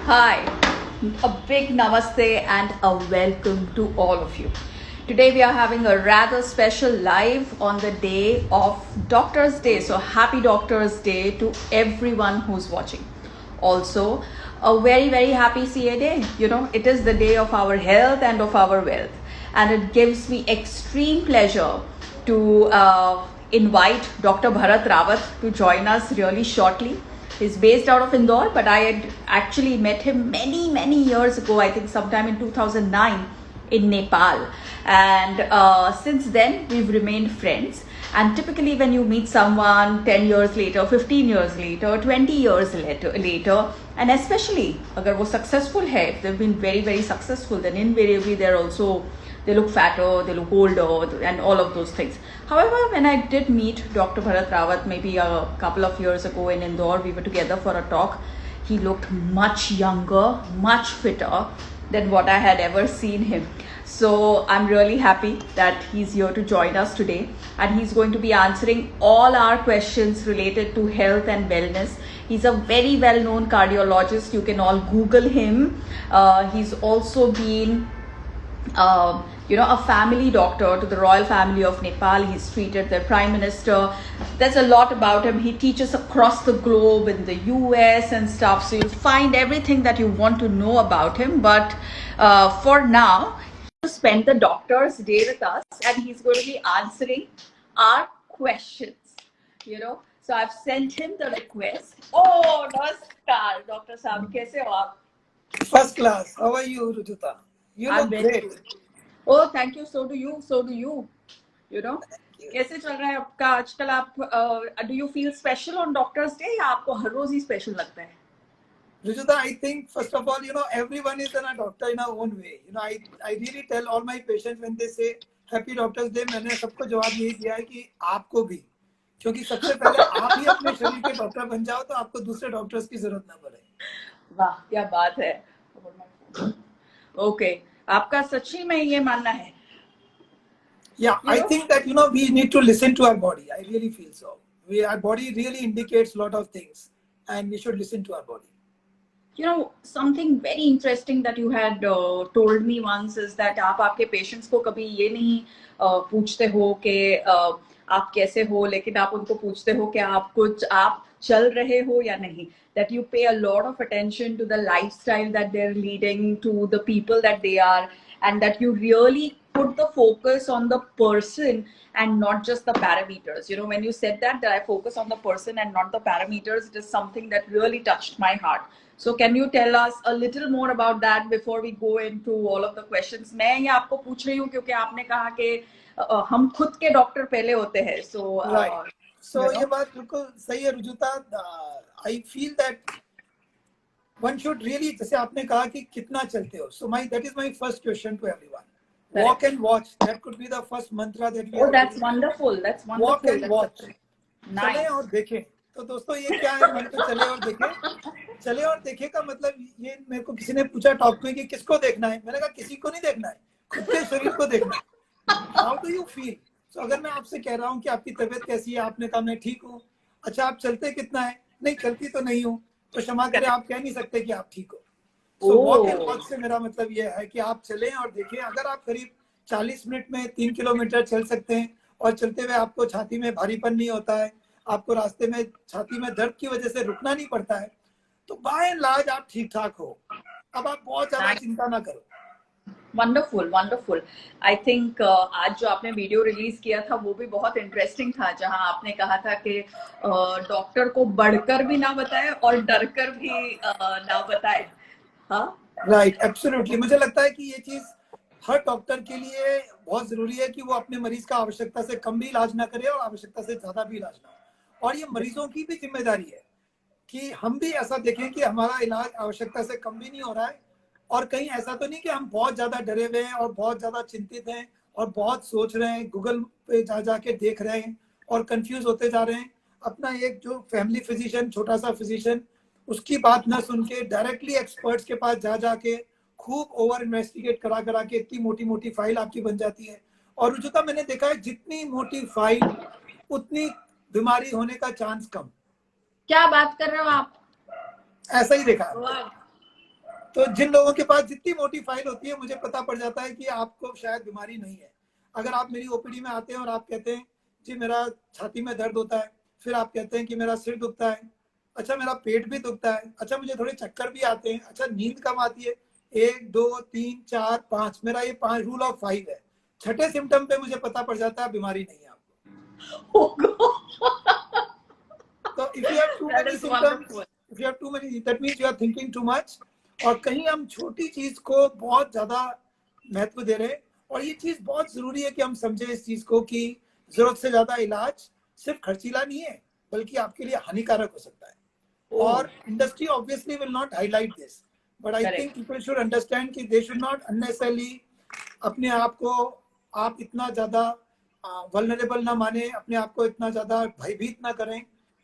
Hi, a big namaste and a welcome to all of you. Today we are having a rather special live on the day of Doctor's Day. So happy Doctor's Day to everyone who's watching. Also, a very happy CA day. You know, it is the day of our health and of our wealth. And it gives me extreme pleasure to invite Dr. Bharat Rawat to join us really shortly. He's based out of Indore, but I had actually met him many years ago, I think sometime in 2009 in Nepal. And since then, we've remained friends. And typically when you meet someone 10 years later, 15 years later, 20 years later, and especially agar wo successful hai, if they've been very successful, then invariably they look fatter, they look older, and all of those things. However, when I did meet Dr. Bharat Rawat maybe a couple of years ago in Indore, we were together for a talk. He looked much younger, much fitter than what I had ever seen him. So I'm really happy that he's here to join us today, and he's going to be answering all our questions related to health and wellness. He's a very well-known cardiologist. You can all Google him. He's also been a family doctor to the royal family of Nepal. He's treated their prime minister. There's a lot about him. He teaches across the globe in the US and stuff. So you'll find everything that you want to know about him. But for now, he'll spend the Doctor's Day with us, and he's going to be answering our questions. So I've sent him the request. Oh, namaskar, Dr. Saab. Kaise ho aap? First class. How are you, Rujuta? You I'm look very great. good. Oh, thank you. So do you. So do you. कैसे चल रहा है आपका आजकल? आप do you feel special on Doctor's Day या आपको हर रोज ही special लगता है? Rujuta, I think first of all, everyone is a doctor in our own way. I really tell all my patients when they say Happy Doctor's Day, मैंने सबको जवाब यही दिया है कि आपको भी, क्योंकि सबसे पहले आप ही अपने शरीर के डॉक्टर बन जाओ तो आपको दूसरे डॉक्टर्स की जरूरत ना पड़े. वाह, क्या बात है. Okay, आपका सच्ची में ये मानना है? Yeah, I think that we need to listen to our body. I really feel so. Our body really indicates a lot of things, and we should listen to our body. Something very interesting that you had told me once is that आप आपके patients को कभी ये नहीं पूछते हो कि आप कैसे हो, लेकिन आप उनको पूछते हो कि आप चल रहे हो या नहीं. That you pay a lot of attention to the lifestyle that they're leading, to the people that they are, and that you really put the focus on the person and not just the parameters. When you said that I focus on the person and not the parameters, it is something that really touched my heart. So can you tell us a little more about that before we go into all of the questions? मैं ये आपको पूछ रही हूँ क्योंकि आपने कहा कि हम खुद के डॉक्टर पहले होते हैं. So ये बात बिल्कुल सही है Rujuta. I feel that one should really, जैसे आपने कहा कि कितना चलते हो. So that is my first question to everyone. Correct. Walk and watch. That could be the first mantra that we. Oh, that's wonderful. That's wonderful. Walk and watch. Nice. चले और देखें. तो दोस्तों ये क्या है? मंत्र चले और देखें. चले और देखें का मतलब ये मेरे को किसी ने पूछा टॉक में कि किसको देखना है. मैंने कहा किसी को नहीं देखना है, खुद के शरीर को देखना है. How do you feel? So अगर मैं आपसे कह रहा हूँ कि आपकी तबीयत कैसी है, आपने कहा मैं ठीक हूँ. अच्छा, आप चलते कितना है? नहीं, चलती तो नहीं हूँ. तो क्षमा करें, आप कह नहीं सकते कि आप ठीक हो. So walk and watch से मेरा मतलब ये है कि आप चलें और देखें. अगर आप करीब 40 मिनट में 3 किलोमीटर चल सकते हैं और चलते हुए आपको छाती में भारीपन नहीं होता है, आपको रास्ते में छाती में दर्द की वजह से रुकना नहीं पड़ता है, तो बाय एंड लार्ज आप ठीक ठाक हो. अब आप बहुत ज्यादा चिंता ना करो. वंडरफुल. आई थिंक आज जो आपने वीडियो रिलीज किया था वो भी बहुत इंटरेस्टिंग था, जहां आपने कहा था कि डॉक्टर को बढ़कर भी ना बताए और डरकर भी ना बताए. हाँ, राइट, एब्सोल्युटली. मुझे लगता है कि ये चीज हर डॉक्टर के लिए बहुत जरूरी है कि वो अपने मरीज का आवश्यकता से कम भी इलाज ना करे और आवश्यकता से ज्यादा भी इलाज ना. और ये मरीजों की भी जिम्मेदारी है कि हम भी ऐसा देखें कि हमारा इलाज आवश्यकता से कम भी नहीं हो रहा है, और कहीं ऐसा तो नहीं कि हम बहुत ज्यादा डरे हुए हैं और बहुत ज्यादा चिंतित हैं और बहुत सोच रहे हैं, गूगल पे जाके देख रहे हैं और कंफ्यूज होते जा रहे हैं. अपना एक जो फैमिली फिजिशियन, छोटा सा फिजिशियन, उसकी बात ना सुन के डायरेक्टली एक्सपर्ट्स के पास जाके खूब ओवर इन्वेस्टिगेट करा के इतनी मोटी फाइल आपकी बन जाती है. और रुजुता, मैंने देखा है जितनी मोटी फाइल उतनी बीमारी होने का चांस कम. क्या बात कर रहे हो आप? ऐसा ही देखा है. तो जिन लोगों के पास जितनी मोटी फाइल होती है, मुझे पता पड़ जाता है कि आपको शायद बीमारी नहीं है। अगर आप मेरी ओपीडी में आते हैं और आप कहते हैं जी मेरा छाती में दर्द होता है, फिर आप कहते हैं कि मेरा सिर दुखता है, अच्छा मेरा पेट भी दुखता है, अच्छा मुझे थोड़े चक्कर भी आते हैं, अच्छा नींद कम आती है, 1 2 3 4 5, मेरा ये 5 रूल ऑफ 5 है। छठे सिम्टम पे मुझे पता पड़ जाता है बीमारी नहीं है आपको। Oh God. तो if you have too That many is symptoms, wonderful. If you have too many, that means you are thinking too much. और कहीं हम छोटी चीज को बहुत ज्यादा महत्व दे रहे हैं। और ये चीज बहुत जरूरी है कि हम समझे इस चीज को कि जरूरत से ज्यादा इलाज सिर्फ खर्चीला नहीं है, बल्कि आपके लिए हानिकारक हो सकता है। और industry obviously will not highlight this, but I think people should understand कि दे शुड नॉट अननेसेसरली अपने आप को, आप इतना ज्यादा वल्नरेबल ना माने, अपने आप को इतना ज्यादा भयभीत ना करें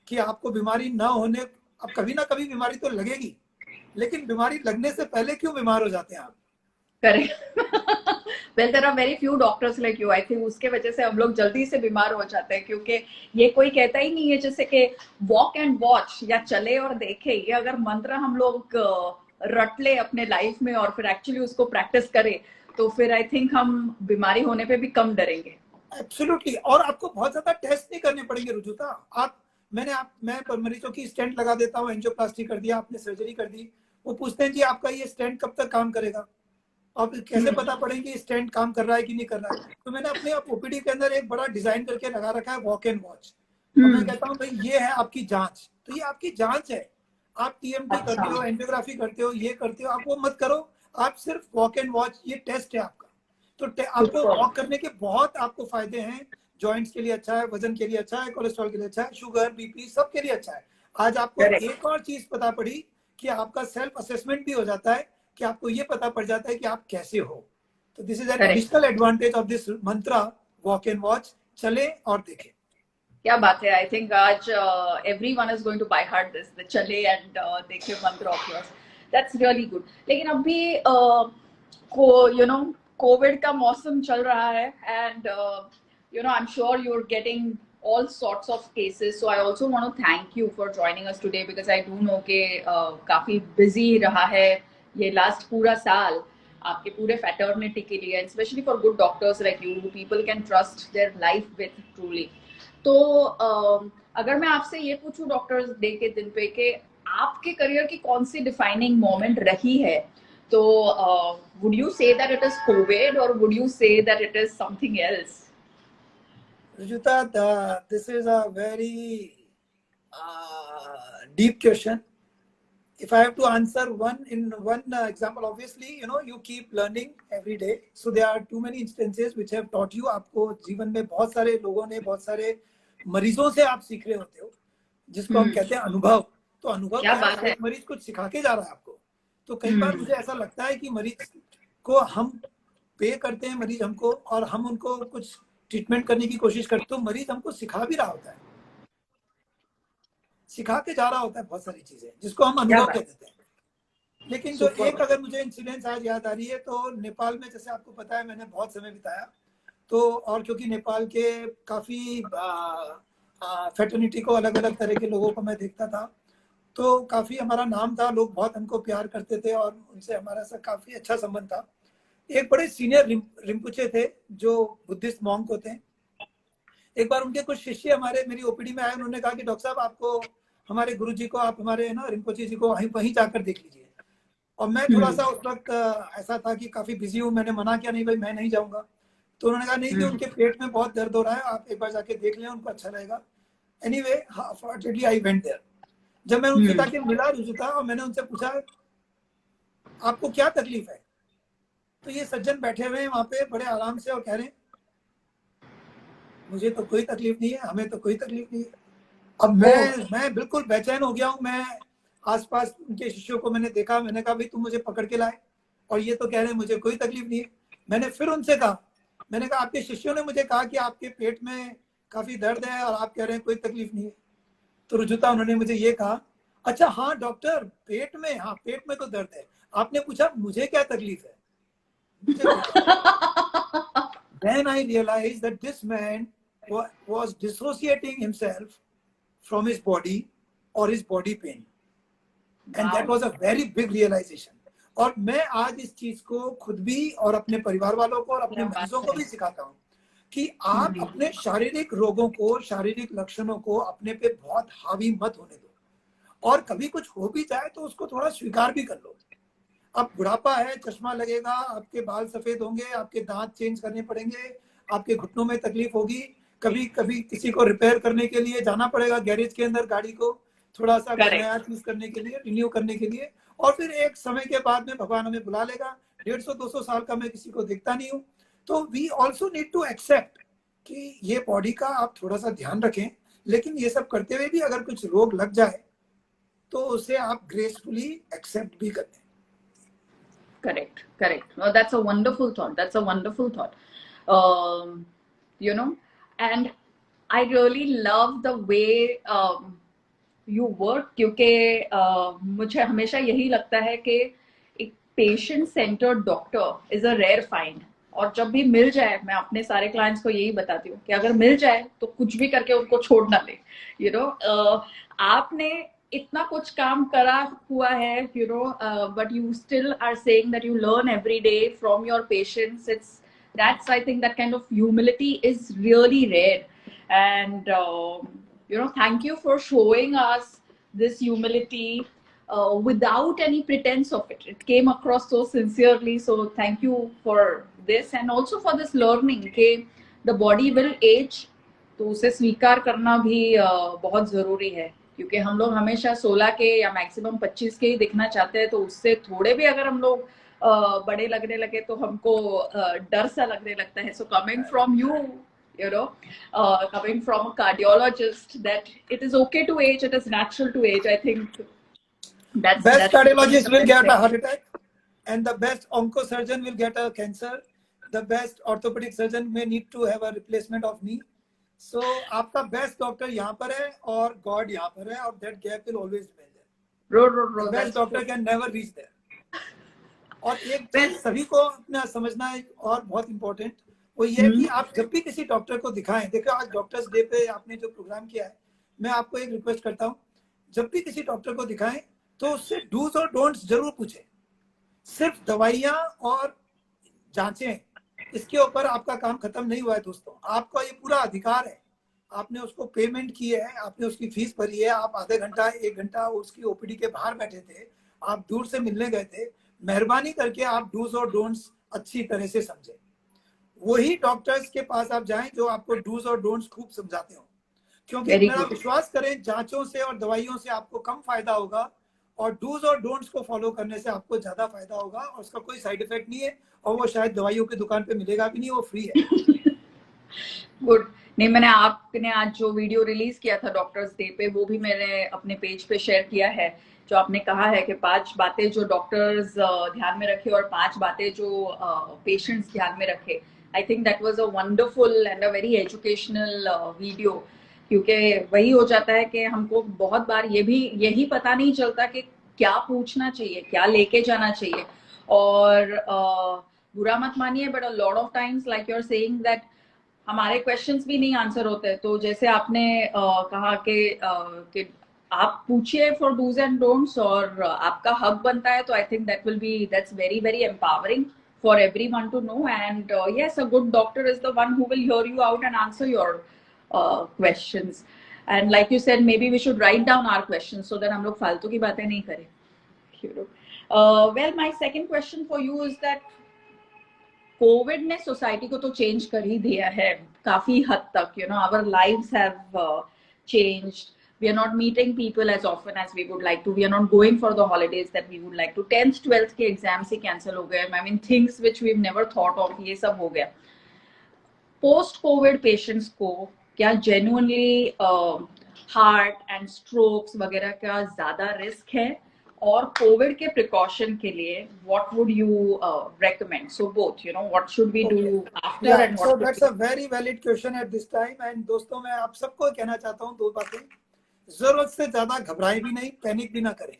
कि आपको बीमारी ना होने। अब कभी ना कभी बीमारी तो लगेगी, लेकिन बीमारी लगने से पहले क्यों बीमार हो जाते हैं आप? Correct. Well there are very few doctors like you, I think उसके वजह से हम लोग जल्दी से बीमार हो जाते हैं, क्योंकि ये कोई कहता ही नहीं है जैसे कि वॉक एंड वॉच या चले और देखे, ये अगर मंत्र हम लोग रट ले अपने लाइफ में और फिर एक्चुअली उसको प्रैक्टिस करें, तो फिर आई थिंक हम बीमारी होने पे भी कम डरेंगे। एब्सोल्युटली। और आपको बहुत ज्यादा टेस्ट नहीं करने पड़ेंगे रुजुता। मैं मरीजों की स्टेंट लगा देता हूँ, एंजियोप्लास्टी कर दिया, आपने सर्जरी कर दी, वो पूछते हैं जी आपका ये स्टेंट कब तक काम करेगा। अब कैसे पता पड़ेंगे स्टेंट काम कर रहा है कि नहीं कर रहा है? तो मैंने अपने ओपीडी के अंदर एक बड़ा डिजाइन करके लगा रखा है, वॉक एंड वॉच। और मैं कहता हूँ भाई ये है आपकी जांच, तो ये आपकी जांच है। आप टीएमटी करते हो, एंजियोग्राफी करते हो, ये करते हो, आप वो मत करो, आप सिर्फ वॉक एंड वॉच, ये टेस्ट है आपका। तो आपको वॉक करने के बहुत आपको फायदे हैं। जॉइंट्स के लिए अच्छा है, वजन के लिए अच्छा है, कोलेस्ट्रॉल के लिए अच्छा है, शुगर बीपी सब के लिए अच्छा है। आज आपको एक और चीज पता पड़ी कि आपका सेल्फ असेसमेंट भी हो जाता है, कि आपको ये पता पड़ जाता है कि आप कैसे हो। तो this is an additional advantage of this mantra, walk and watch, चले और देखें। क्या बात है। आई थिंक आज everyone is going to by heart this, the चले एंड देखे mantra of yours. That's really good. लेकिन अभी यू नो कोविड का मौसम चल रहा है and you know I am sure you are getting all sorts of cases, so I also want to thank you for joining us today, because I do know कि काफी busy रहा है ये last पूरा साल आपके पूरे fraternity के लिए, especially for good doctors like you who people can trust their life with truly. तो अगर मैं आपसे ये पूछूं डॉक्टर्स डे के दिन पे कि आपके करियर की कौन सी डिफाइनिंग मोमेंट रही है, तो would you say that it is COVID or would you say that it is something else? Rujuta, this is a very deep question. If I have to answer one example, obviously, you know, you keep learning every day. So there are too many instances which have taught you. आपको जीवन में बहुत सारे लोगों ने, बहुत सारे मरीजों से आप सीख रहे होते हो, जिसको हम कहते हैं अनुभव। तो अनुभव क्या है? मरीज कुछ सिखा के जा रहा है आपको। तो कई बार मुझे ऐसा लगता है कि मरीज को हम पे करते हैं, मरीज हमको, और हम उनको कुछ ट्रीटमेंट करने की कोशिश करते, तो मरीज हमको सिखा भी रहा होता है, सिखा के जा रहा होता है बहुत सारी चीजें, जिसको हम अनुभव कह देते हैं। लेकिन जो एक अगर मुझे इंसिडेंस आज याद आ रही है, तो नेपाल में, जैसे आपको पता है मैंने बहुत समय बिताया, तो और क्योंकि नेपाल के काफी फ्रेटर्निटी को, अलग अलग तरह के लोगों को मैं देखता था, तो काफी हमारा नाम था, लोग बहुत हमको प्यार करते थे और उनसे हमारा सा काफी अच्छा संबंध था। एक बड़े सीनियर रिम्पुचे थे जो बुद्धिस्ट मॉन्क होते हैं। एक बार उनके कुछ शिष्य हमारे मेरी ओपीडी में आए, उन्होंने कहा कि डॉक्टर साहब आपको, हमारे गुरुजी को, आप हमारे ना रिम्पोचे जी को वहीं जाकर देख लीजिए। और मैं थोड़ा सा उस वक्त ऐसा था कि काफी बिजी हूँ, मैंने मना किया, नहीं भाई मैं नहीं जाऊंगा। तो उन्होंने कहा नहीं कि उनके पेट में बहुत दर्द हो रहा है, आप एक बार जाके देख लें, उनको अच्छा रहेगा। Anyway unfortunately I went there. जब मैं उनसे जाके मिला रुजुता, और मैंने उनसे पूछा आपको क्या तकलीफ है, तो ये सज्जन बैठे हुए हैं वहां पे बड़े आराम से और कह रहे हैं मुझे तो कोई तकलीफ नहीं है, हमें तो कोई तकलीफ नहीं है। अब मैं बिल्कुल बेचैन हो गया हूँ। मैं आसपास उनके शिष्यों को मैंने देखा, मैंने कहा भाई तुम मुझे पकड़ के लाए और ये तो कह रहे हैं मुझे कोई तकलीफ नहीं है। मैंने फिर उनसे कहा, मैंने कहा आपके शिष्यों ने मुझे कहा कि आपके पेट में काफी दर्द है और आप कह रहे हैं कोई तकलीफ नहीं है। तो रुजुता उन्होंने मुझे ये कहा, अच्छा हाँ डॉक्टर पेट में, हाँ पेट में तो दर्द है, आपने पूछा मुझे क्या तकलीफ है? Then I realized that this man was dissociating himself from his body or his body pain, and that was a very big realization. और मैं आज इस चीज को खुद भी और अपने परिवार वालों को और अपने मरीजों को भी सिखाता हूँ कि आप अपने शारीरिक रोगों को, शारीरिक लक्षणों को अपने पे बहुत हावी मत होने दो, और कभी कुछ हो भी जाए तो उसको थोड़ा स्वीकार भी कर लो। अब बुढ़ापा है, चश्मा लगेगा, आपके बाल सफेद होंगे, आपके दांत चेंज करने पड़ेंगे, आपके घुटनों में तकलीफ होगी, कभी कभी किसी को रिपेयर करने के लिए जाना पड़ेगा गैरेज के अंदर, गाड़ी को थोड़ा सा नया चीज करने के लिए, रिन्यू करने के लिए, और फिर एक समय के बाद में भगवान हमें बुला लेगा। 150-200 साल का मैं किसी को देखता नहीं हूँ। तो we also need to accept कि ये बॉडी का आप थोड़ा सा ध्यान रखें, लेकिन ये सब करते हुए भी अगर कुछ रोग लग जाए तो उसे आप ग्रेसफुली एक्सेप्ट भी करें। Correct, correct. Well, that's a wonderful thought. That's a wonderful thought. You know, and I really love the way you work, क्योंकि मुझे हमेशा यही लगता है कि एक patient centred doctor is a rare find, और जब भी मिल जाए, मैं अपने सारे क्लाइंट्स को यही बताती हूँ कि अगर मिल जाए तो कुछ भी करके उनको छोड़ ना दे। यू नो, आपने इतना कुछ काम करा हुआ है, you know, but you still are saying that you learn every day from your patients. It's that's, I think, that kind of humility is really rare. And you know, thank you for showing us this humility without any pretense of it. It came across so sincerely, so thank you for this, and also for this learning कि the body will age, तो उसे स्वीकार करना भी बहुत जरूरी है, क्योंकि हम लोग हमेशा 16 के या मैक्सिमम 25 के ही दिखना चाहते हैं। तो उससे थोड़े भी अगर हम लोग बड़े लगने लगे तो हमको डर सा लगने लगता है। So coming from you, you know, coming from a cardiologist, that it is okay to age, it is natural to age. I think best cardiologist will get a heart attack, and the best oncosurgeon will get a cancer. The best orthopedic surgeon may need to have a replacement of knee. So आपका best doctor यहाँ पर है और God यहाँ पर है, और that gap will always remain there. The best doctor can never reach there. और एक चीज सभी को अपना समझना है और बहुत इंपॉर्टेंट, वो ये है कि आप जब भी किसी डॉक्टर को दिखाएं, देखो आज डॉक्टर्स डे पे आपने जो प्रोग्राम किया है, मैं आपको एक रिक्वेस्ट करता हूँ, जब भी किसी डॉक्टर को दिखाएं तो उससे डूज और डोंट्स जरूर पूछें। सिर्फ दवाइयां और जांचें, इसके ऊपर आपका काम खत्म नहीं हुआ है दोस्तों। आपका ये पूरा अधिकार है, आपने उसको पेमेंट की है, आपने उसकी फीस भरी है, आप आधे घंटा 1 घंटा उसकी ओपीडी के बाहर बैठे थे, आप दूर से मिलने गए थे, मेहरबानी करके आप डूज और डोंट्स अच्छी तरह से समझें। वही डॉक्टर्स के पास आप जाएं जो आपको डूज और डोंट्स खूब समझाते हो, क्योंकि मेरा विश्वास करें, जांचों से और दवाइयों से आपको कम फायदा होगा, और डूज और डोंट्स को फॉलो करने से आपको ज्यादा फायदा होगा, और उसका कोई साइड इफेक्ट नहीं है, और वो शायद दवाइयों की दुकान पे मिलेगा भी नहीं, वो फ्री है। गुड। नहीं, मैंने आपने आज जो वीडियो रिलीज किया था डॉक्टर्स डे पे, वो भी मैंने अपने पेज पे शेयर किया है, जो आपने कहा है कि 5 बातें जो डॉक्टर्स ध्यान में रखे और 5 बातें जो पेशेंट्स ध्यान में रखे। I think that was a wonderful and a very educational video, क्योंकि वही हो जाता है कि हमको बहुत बार यही पता नहीं चलता कि क्या पूछना चाहिए, क्या लेके जाना चाहिए। और बुरा मत मानिए, but a lot of times like you are saying that हमारे क्वेश्चंस भी नहीं आंसर होते। तो जैसे आपने कहा कि आप पूछिए फॉर डूज एंड डोंट्स, और आपका हक बनता है, तो I think that's very very empowering for everyone to know. And yes, a good doctor is the one who will hear you out and answer your questions. And like you said, maybe we should write down our questions so that हम लोग फालतू की बातें नहीं करें, you know. Well, my second question for you is that Covid ने society को तो चेंज कर ही दिया है काफी हद तक, you know, our lives have changed. We are not meeting people as often as we would like to. We are not going for the holidays that we would like to. 10th 12th के exams ही cancel हो गए। I mean, things which we've never thought of, ये सब हो गया। Post Covid patients को क्या genuinely heart and strokes वगैरह का ज्यादा रिस्क है, और कोविड के प्रिकॉशन के लिए what would you recommend? So both, you know, what should we do after and what. So that's a very valid question at this time. And दोस्तों, मैं आप सबको कहना चाहता हूँ 2 बातें। जरूरत से ज्यादा घबराएं भी नहीं, पैनिक भी ना करें,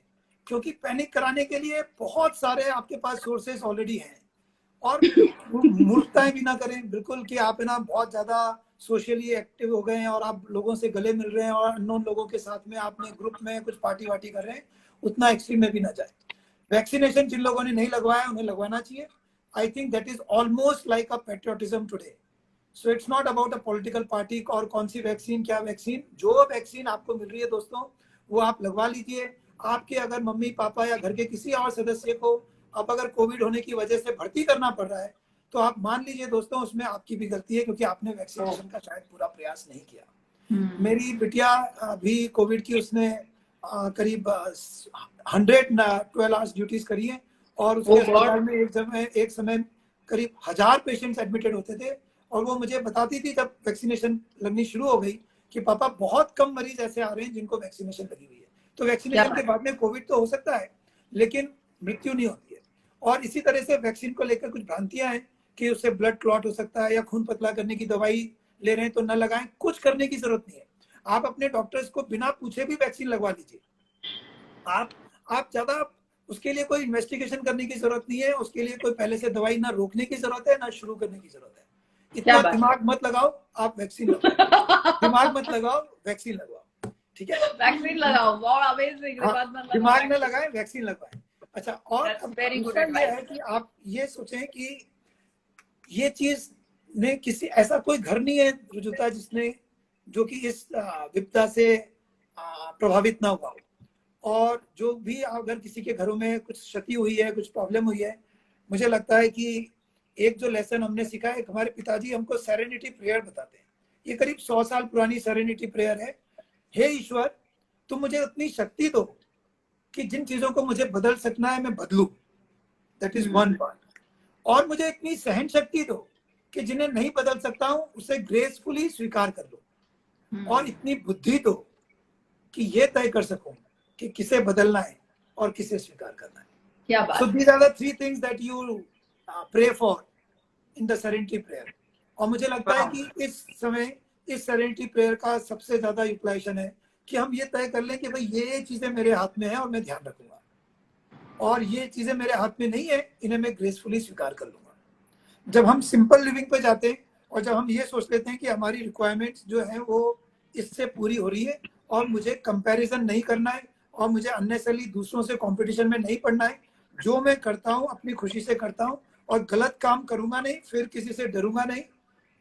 क्योंकि पैनिक कराने के लिए बहुत सारे आपके पास सोर्सेस ऑलरेडी हैं। और मूर्खताएं भी ना करें बिल्कुल कि आप ना बहुत ज्यादा सोशली एक्टिव हो गए हैं और आप लोगों से गले मिल रहे हैं और अननोन लोगों के साथ में आपने ग्रुप में कुछ पार्टी वार्टी कर रहे हैं, उतना एक्सट्रीम में भी ना जाए। वैक्सीनेशन जिन लोगों ने नहीं लगवाया उन्हें लगवाना चाहिए. I think that is almost like a patriotism today. So it's not about a political party और कौन सी वैक्सीन क्या वैक्सीन. जो वैक्सीन आपको मिल रही है दोस्तों वो आप लगवा लीजिए. आपके अगर मम्मी पापा या घर के किसी और सदस्य को अब अगर कोविड होने की वजह से भर्ती करना पड़ रहा है तो आप मान लीजिए दोस्तों उसमें आपकी भी गलती है क्योंकि आपने वैक्सीनेशन का शायद पूरा प्रयास नहीं किया. मेरी बिटिया भी कोविड की उसने करीब 112 आवर्स ड्यूटीज करी है और उसके अस्पताल में एक समय करीब 1000 पेशेंट्स एडमिटेड होते थे. और वो मुझे बताती थी जब वैक्सीनेशन लगनी शुरू हो गई कि पापा बहुत कम मरीज ऐसे आ रहे हैं जिनको वैक्सीनेशन लगी हुई है. तो वैक्सीनेशन के बाद में कोविड तो हो सकता है लेकिन मृत्यु नहीं होती है. और इसी तरह से वैक्सीन को लेकर कुछ भ्रांतियां हैं कि उससे ब्लड क्लॉट हो सकता है या खून पतला करने की दवाई ले रहे हैं तो न लगाएं. कुछ करने की जरूरत नहीं है. आप अपने डॉक्टर्स को बिना पूछे भी वैक्सीन लगवा लीजिए. आप ज्यादा उसके लिए कोई इन्वेस्टिगेशन करने की जरूरत नहीं है. उसके लिए कोई पहले से दवाई ना रोकने की जरूरत है ना शुरू करने की जरूरत है. इतना दिमाग मत लगाओ, आप वैक्सीन लगाओ. दिमाग मत लगाओ, वैक्सीन लगवाओ. ठीक है, वैक्सीन लगाओ. बहुत अमेजिंग. दिमाग न लगाए, वैक्सीन लगवाएं. अच्छा, और दूसरा ये है कि आप ये सोचें कि ये चीज ने किसी ऐसा कोई घर नहीं है रुजुता जिसने जो कि इस विपदा से प्रभावित ना हुआ हो. और जो भी अगर किसी के घरों में कुछ क्षति हुई है, कुछ प्रॉब्लम हुई है, मुझे लगता है कि एक जो लेसन हमने सीखा है, हमारे पिताजी हमको सेरेनिटी प्रेयर बताते हैं. ये करीब 100 साल पुरानी सेरेनिटी प्रेयर है. हे ईश्वर, तुम मुझे उतनी शक्ति दो कि जिन चीजों को मुझे बदल सकना है मैं बदलूं. That is one part. और मुझे इतनी सहन शक्ति दो कि जिन्हें नहीं बदल सकता हूं उसे ग्रेसफुली स्वीकार कर लो. और इतनी बुद्धि दो कि ये तय कर सकूं कि किसे बदलना है और किसे स्वीकार करना है. क्या बात. So these are the three things that you pray for in the serenity prayer. और मुझे लगता है कि इस समय इस serenity prayer का सबसे ज्यादा यूटिलाइजेशन है कि हम ये तय कर लें कि भाई ये चीजें मेरे हाथ में है और मैं ध्यान रखूंगा और ये चीजें मेरे हाथ में नहीं है, इन्हें मैं ग्रेसफुली स्वीकार कर लूंगा. जब हम सिंपल लिविंग पे जाते हैं और जब हम ये सोच लेते हैं कि हमारी रिक्वायरमेंट्स जो है वो इससे पूरी हो रही है और मुझे कंपैरिजन नहीं करना है और मुझे अननेसेसरली दूसरों से कंपटीशन में नहीं पड़ना है, जो मैं करता हूँ अपनी खुशी से करता हूँ और गलत काम करूंगा नहीं, फिर किसी से डरूंगा नहीं,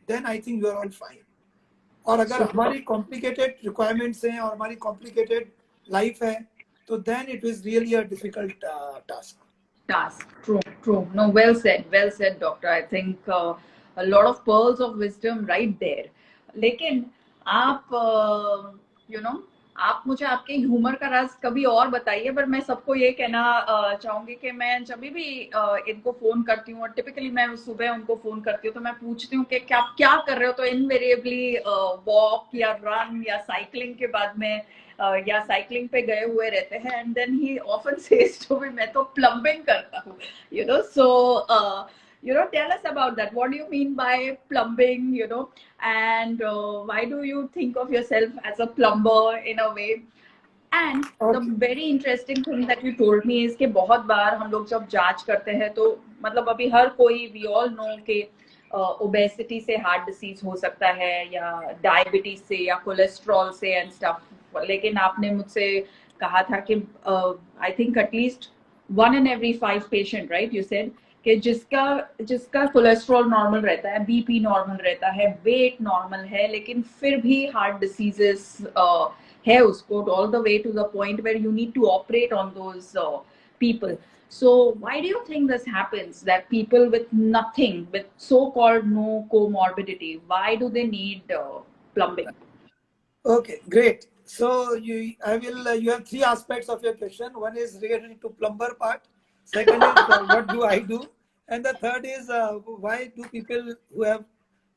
then I think you are all fine. और अगर हमारी कॉम्प्लिकेटेड रिक्वायरमेंट्स हैं और हमारी कॉम्प्लिकेटेड लाइफ है तो then it is really a difficult task. True. No, well said, doctor. I think a lot of pearls of wisdom right there. लेकिन आप आप मुझे आपके ह्यूमर का राज कभी और बताइए. पर मैं सबको ये कहना चाहूंगी कि मैं जब भी इनको फोन करती हूँ और टिपिकली मैं सुबह उनको फोन करती हूँ तो मैं पूछती हूँ कि क्या कर रहे हो, तो इनवेरिएबली वॉक या रन या साइकिलिंग के बाद में या साइकिलिंग पे गए हुए रहते हैं. And then he often says to me, मैं तो प्लम्बिंग करता हूँ. सो tell us about that. What do you mean by plumbing, and why do you think of yourself as a plumber in a way? And the very interesting thing that you told me is कि बहुत बार हम लोग जब जांच करते हैं तो मतलब अभी हर कोई, we all know कि ओबेसिटी से हार्ट डिसीज हो सकता है या डायबिटीज से या कोलेस्ट्रॉल से एंड स्टफ. लेकिन आपने मुझसे कहा था कि I think at least 1 in every 5 patient, right, you said कि जिसका कोलेस्ट्रॉल नॉर्मल रहता है, बीपी नॉर्मल रहता है, वेट नॉर्मल है, लेकिन फिर भी हार्ट डिसीजेस है उसको, all the way to the point where you need to operate on those people. So why do you think this happens, that people with nothing, with so-called no comorbidity, why do they need plumbing? Okay, great. So you have 3 aspects of your question. One is related to plumber part. Second is what do I do? And the third is why do people who have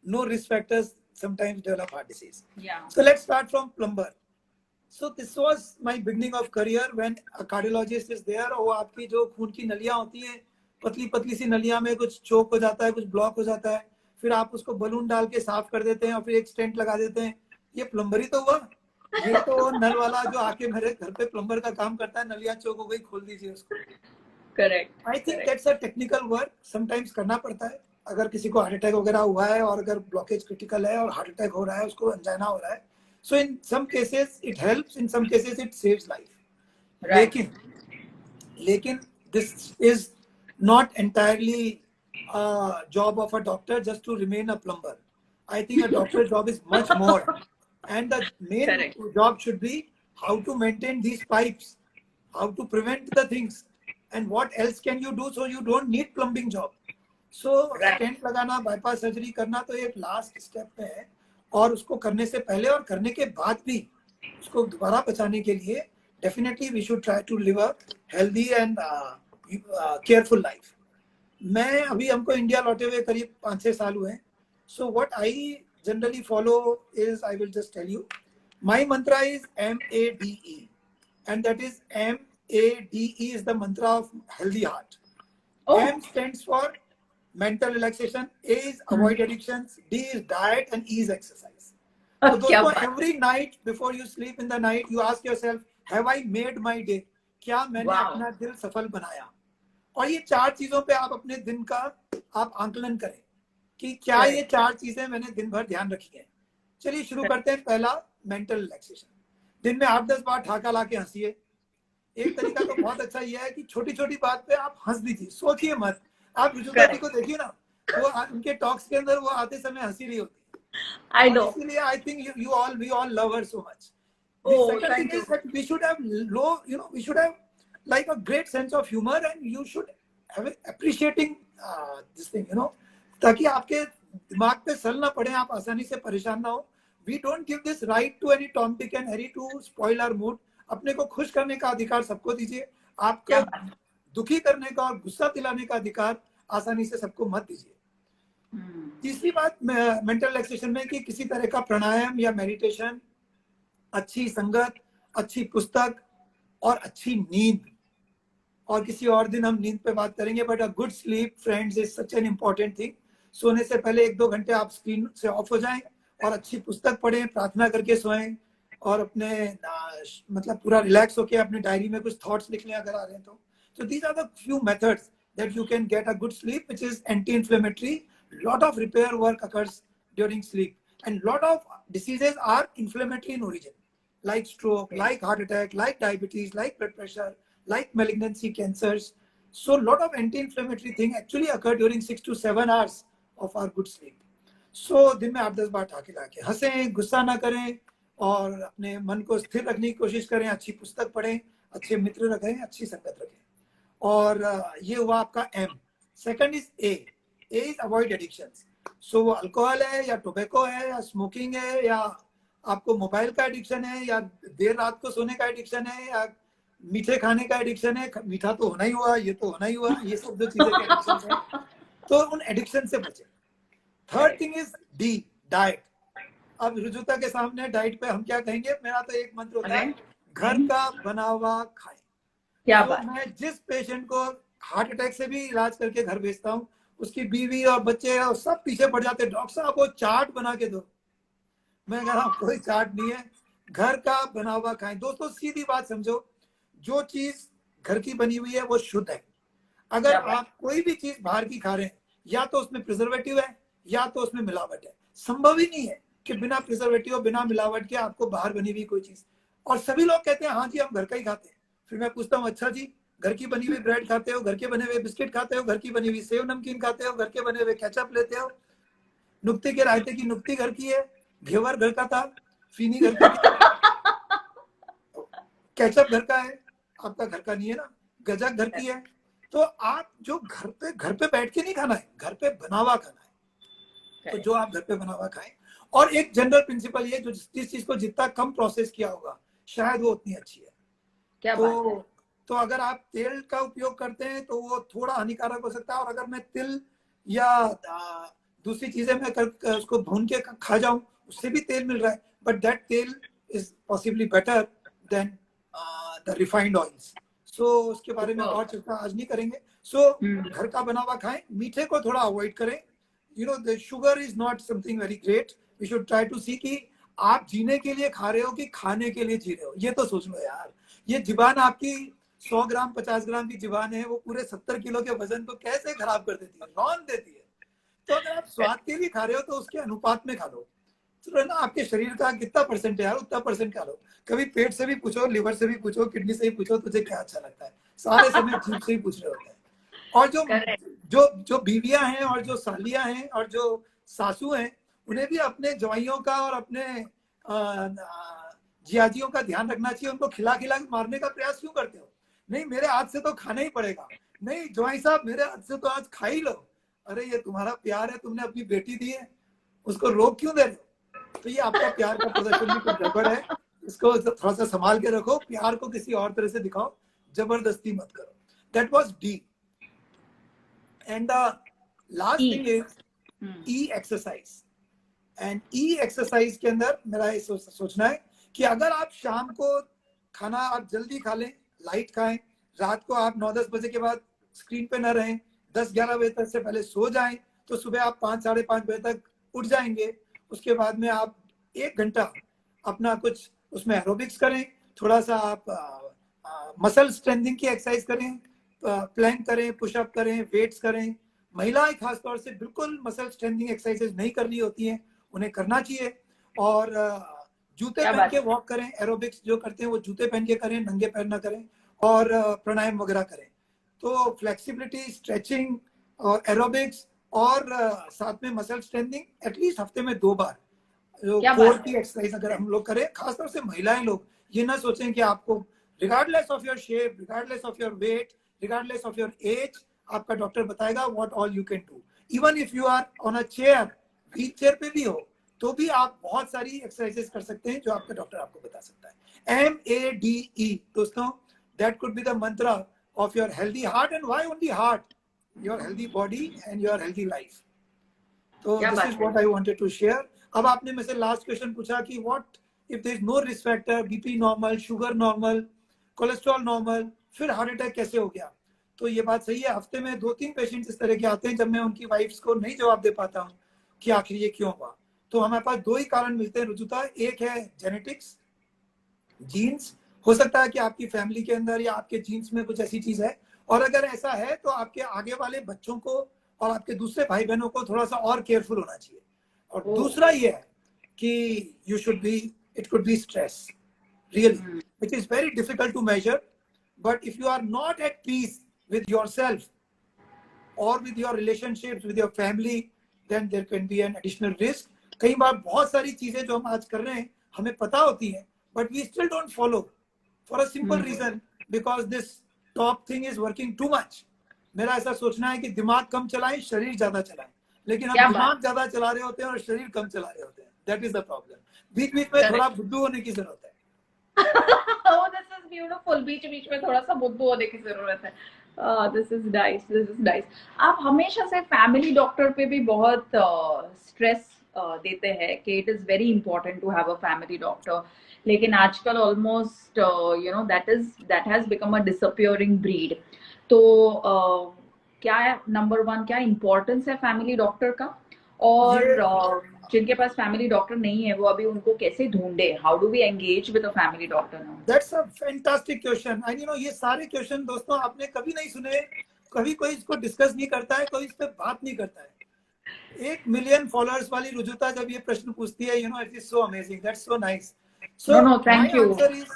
no risk factors sometimes develop heart disease? Yeah. So let's start from plumber. So this was my beginning of career when a cardiologist is there. वो आपकी जो खून की नलियां होती हैं, पतली पतली सी नलियां में कुछ चोक हो जाता है, कुछ ब्लॉक हो जाता है, फिर आप उसको बलून डाल के साफ कर देते हैं और फिर एक स्टेंट लगा देते हैं. ये प्लम्बरी तो हुआ. ये तो नल वाला जो आके मेरे घर पे प्लम्बर का काम करता है, नलियां चोक हो गई, खोल दीजिए उसको. Correct. I think that's a technical work. Sometimes करना पड़ता है अगर किसी को हार्ट अटैक वगैरह हुआ है और अगर ब्लॉकेज क्रिटिकल है और हार्ट अटैक हो रहा है, उसको अंजाना हो रहा है. So in some cases it helps, in some cases it saves life. Right. लेकिन this is not entirely a job of a doctor just to remain a plumber. I think a doctor's job is much more. And the main Correct. job should be how to maintain these pipes, how to prevent the things, and what else can you do so you don't need plumbing job. So Right. Stent लगाना, bypass surgery करना तो एक last step पे है, और उसको करने से पहले और करने के बाद भी उसको दोबारा बचाने के लिए definitely we should try to live a healthy and careful life. मैं अभी हमको इंडिया लौटे हुए करीब 5-6 साल हुए हैं. So what I generally follow is, I will just tell you, my mantra is MADE, and that is MADE is the mantra of healthy heart. Oh. M stands for mental relaxation, A is avoid addictions, D is diet, and E is exercise. So क्या दोस्तों, बात. every night before you sleep in the night, you ask yourself, have I made my day? क्या मैंने Wow. अपना दिल सफल बनाया? और ये 4 चीजों पे आप अपने दिन का आप आंकलन करें कि क्या ये 4 चीजें मैंने दिन भर ध्यान रखी है. चलिए शुरू करते हैं. पहला, मेंटल रिलैक्सेशन. दिन में 8-10 बार ठाका ला के हंसिए. एक तरीका तो बहुत अच्छा ये है कि छोटी छोटी बात पे आप हंस दीजिए, सोचिए मत. आप रुजुता जी को देखिए ना, वो उनके टॉक्स के अंदर वो आते समय हंसी रही होती है. I know. इसीलिए I think we all love her so much. Oh, The second thank thing is that we should have we should have like a great sense of humor, and you should have appreciating this thing, ताकि आपके दिमाग पे सल ना पड़े, आप आसानी से परेशान ना हो. We don't give this right to any Tom, Dick and Harry to spoil our mood. अपने को खुश करने का अधिकार सबको दीजिए. आपको दुखी करने का और गुस्सा दिलाने का अधिकार आसानी से सबको मत दीजिए. तीसरी बात मेंटल रिलैक्सेशन में कि किसी तरह का प्राणायाम या मेडिटेशन, अच्छी संगत, अच्छी पुस्तक और अच्छी नींद. और किसी और दिन हम नींद पे बात करेंगे, but a good sleep friends is such an important thing. सोने से पहले 1-2 घंटे आप स्क्रीन से ऑफ हो जाएं और अच्छी पुस्तक पढ़ें, प्रार्थना करके सोएं, और अपने मतलब पूरा रिलैक्स होके अपने डायरी में कुछ थॉट्स लिख लें अगर आ रहे हैं तो. So these are the few methods that you can get a good sleep, which is anti-inflammatory. Lot of repair work occurs during sleep, and lot of diseases are inflammatory in origin, like stroke, like heart attack, like diabetes, like blood pressure, like malignancy, cancers. So lot of anti-inflammatory thing actually occur during 6 to 7 hours of our good sleep. So दिन में 8-10 बार ठाके लाके हंसें, गुस्सा ना करें, और अपने मन को स्थिर रखने की कोशिश करें. अच्छी पुस्तक पढ़ें, अच्छे मित्र रखें, अच्छी संगत रखें. और ये हुआ आपका M. Second is A is avoid addictions. So वो अल्कोहल है या टोबैको है या स्मोकिंग है या आपको मोबाइल का एडिक्शन है या देर रात को सोने का एडिक्शन है या मीठे खाने का एडिक्शन है. मीठा तो होना ही हुआ, ये तो होना ही हुआ, ये सब जो चीजें के एडिक्शन है, तो उन एडिक्शन से बचें. Third thing is D, diet. अब रुजुता के सामने डाइट पे हम क्या कहेंगे? मेरा तो एक मंत्र होता है, घर का बना हुआ खाएं. क्या तो बात. मैं जिस पेशेंट को हार्ट अटैक से भी इलाज करके घर भेजता हूँ, उसकी बीवी और बच्चे और सब पीछे पड़ जाते हैं, डॉक्टर साहब वो चाट बना के दो. मैं कह रहा हूँ कोई चाट नहीं है, घर का बना हुआ खाएं. दोस्तों सीधी बात समझो, जो चीज घर की बनी हुई है वो शुद्ध है. अगर आप कोई भी चीज बाहर की खा रहे हैं, या तो उसमें प्रिजर्वेटिव है या तो उसमें मिलावट है. संभव ही नहीं है कि बिना प्रिजर्वेटिव और बिना मिलावट के आपको बाहर बनी हुई कोई चीज. और सभी लोग कहते हैं हाँ जी हम घर का ही खाते हैं. फिर मैं पूछता हूँ, अच्छा जी घर की बनी हुई ब्रेड खाते हो, घर के बने हुए बिस्किट खाते हो, घर की बनी हुई सेव नमकीन खाते हो, घर के बने हुए केचप लेते हो, नुक्ते के रायते की नुक्ती घर की है, घेवर घर का था, फीनी घर की, केचप घर का है, आपका घर का नहीं है ना, गजक घर की है. तो आप जो घर पे बैठ के नहीं खाना है, घर पे बना हुआ खाना है. तो जो आप घर पे बना हुआ खाएं. और एक जनरल प्रिंसिपल ये, जो जिस चीज को जितना कम प्रोसेस किया होगा शायद वो उतनी अच्छी है. क्या तो अगर आप तेल का उपयोग करते हैं तो वो थोड़ा हानिकारक हो सकता है. और अगर मैं तिल या दूसरी चीजें मैं उसको भून के खा जाऊं, उससे भी तेल मिल रहा है, बट दैट तेल is possibly better than the refined oils. So उसके बारे में और चर्चा आज नहीं करेंगे. सो घर का बना हुआ खाएं, मीठे को थोड़ा अवॉइड करें. the sugar is not something very great. We should try to see कि आप जीने के लिए खा रहे हो कि खाने के लिए जी रहे हो. ये तो सोच लो यार. ये जीवान आपकी 100 ग्राम 50 ग्राम की जीवान है, वो पूरे 70 किलो के वजन को कैसे खराब कर देती है, रौन देती है. तो अगर आप स्वाद के लिए खा रहे हो तो उसके अनुपात में खा लो. तो ना आपके शरीर का कितना परसेंट है यार, उतना परसेंट खा लो. कभी पेट से भी पूछो, लिवर से भी पूछो, किडनी से भी पूछो, तुझे क्या अच्छा लगता है. सारे समय जीभ से ही पूछ रहे होते हैं। और जो Correct. जो जो बीवियां हैं और जो सालियां हैं और जो सासू हैं, उन्हें भी अपने जवाइयों का और अपने जियाजियों का ध्यान रखना चाहिए। उनको खिला खिला के मारने का प्रयास क्यों करते हो? नहीं, मेरे हाथ से तो खाना ही पड़ेगा। नहीं जवाई साहब, मेरे हाथ से तो आज खा ही लो। अरे ये तुम्हारा प्यार है, तुमने अपनी बेटी दी है, उसको रोक क्यों दे रहे हो? तो ये आपका प्यार का प्रदर्शन भी कुछ गड़बड़ है। इसको थोड़ा सा संभाल के रखो, प्यार को किसी और तरह से दिखाओ, जबरदस्ती मत करो। That was D. And the last thing is E exercise. And E exercise के अंदर मेरा ये सोचना है कि अगर आप शाम को खाना आप जल्दी खा लें, लाइट खाएं, रात को आप 9-10 बजे के बाद स्क्रीन पे ना रहें, 10-11 बजे तक से पहले सो जाएं, तो सुबह आप 5-5:30 बजे तक उठ जाएंगे। उसके बाद में आप 1 घंटा अपना कुछ उसमें एरोबिक्स करें, थोड़ा सा आप मसल स्ट्रेंथिंग की एक्सरसाइज करें, प्लैंक करें, पुशअप करें, वेट्स करें। महिलाएं खासतौर से बिल्कुल मसल स्ट्रेंथिंग एक्सरसाइजेज नहीं करनी होती हैं, उन्हें करना चाहिए। और जूते पहन के वॉक करें, एरोबिक्स जो करते हैं वो जूते पहन के करें, नंगे पैर ना करें, और प्राणायाम वगैरह करें। तो फ्लेक्सिबिलिटी, स्ट्रेचिंग और एरोबिक्स और साथ में मसल स्ट्रेंथिंग एटलीस्ट हफ्ते में 2 बार जो कोर की एक्सरसाइज अगर हम लोग करें, खासतौर से महिलाएं लोग, ये ना सोचें कि आपको regardless of your shape, regardless of your weight, regardless of your age, आपका डॉक्टर बताएगा what all you can do. Even if you are on a chair, wheel chair पे भी हो, तो भी आप बहुत सारी एक्सरसाइजेस कर सकते हैं जो आपका डॉक्टर आपको बता सकता है। MADE दोस्तों, that could be the mantra of your healthy heart. And why only heart? Your healthy body and your healthy life. तो this is what I wanted to share. अब आपने मेरे से लास्ट क्वेश्चन पूछा कि what if there is no risk factor, BP normal, sugar normal, cholesterol normal, फिर heart attack कैसे हो गया? तो ये बात सही है, हफ्ते में 2-3 पेशेंट्स इस तरह के आते हैं जब मैं उनकी वाइफ्स को नहीं जवाब दे पाता हूँ कि आखिर ये क्यों हुआ। तो हमारे पास 2 ही कारण मिलते हैं रुजुता। एक है जेनेटिक्स, जीन्स। हो सकता है कि आपकी फैमिली के अंदर या आपके जीन्स में कुछ ऐसी चीज है, और अगर ऐसा है तो आपके आगे वाले बच्चों को और आपके दूसरे भाई बहनों को थोड़ा सा और केयरफुल होना चाहिए। और दूसरा ये है कि you should be, it could be stress really, which is very difficult to measure, but if you are not at peace with yourself or with your relationships with your family, then there can be an additional risk. कई बार बहुत सारी चीजें जो हम आज कर रहे हैं हमें पता होती हैं, but we still don't follow for a simple reason, because this top thing is working too much. मेरा ऐसा सोचना है कि दिमाग कम चलाएं, शरीर ज्यादा चलाएं, लेकिन हम दिमाग ज्यादा चला रहे होते हैं और शरीर कम चला रहे होते हैं। That is the problem. बीच बीच में थोड़ा बुद्धू होने की जरूरत है। Oh, this is beautiful. बीच बीच में थोड़ा सा बुद्धू होने की जरूरत है। This is nice. This is nice. आप हमेशा से फैमिली डॉक्टर पे भी बहुत स्ट्रेस देते हैं कि it is very important to have a family doctor, लेकिन आजकल almost that has become a disappearing breed. तो क्या नंबर 1 क्या इम्पोर्टेंस है फैमिली डॉक्टर का, और जिनके पास फैमिली डॉक्टर नहीं है वो अभी उनको कैसे ढूंढे? How do we engage with a family doctor now? That's a fantastic question. I know ये सारे क्वेश्चन दोस्तों आपने कभी नहीं सुने, कभी कोई इसको डिस्कस नहीं करता है, कोई इस पे बात नहीं करता है। 1 मिलियन फॉलोअर्स वाली रुजुता जब ये प्रश्न पूछती है, it is so amazing, that's so nice. So my answer is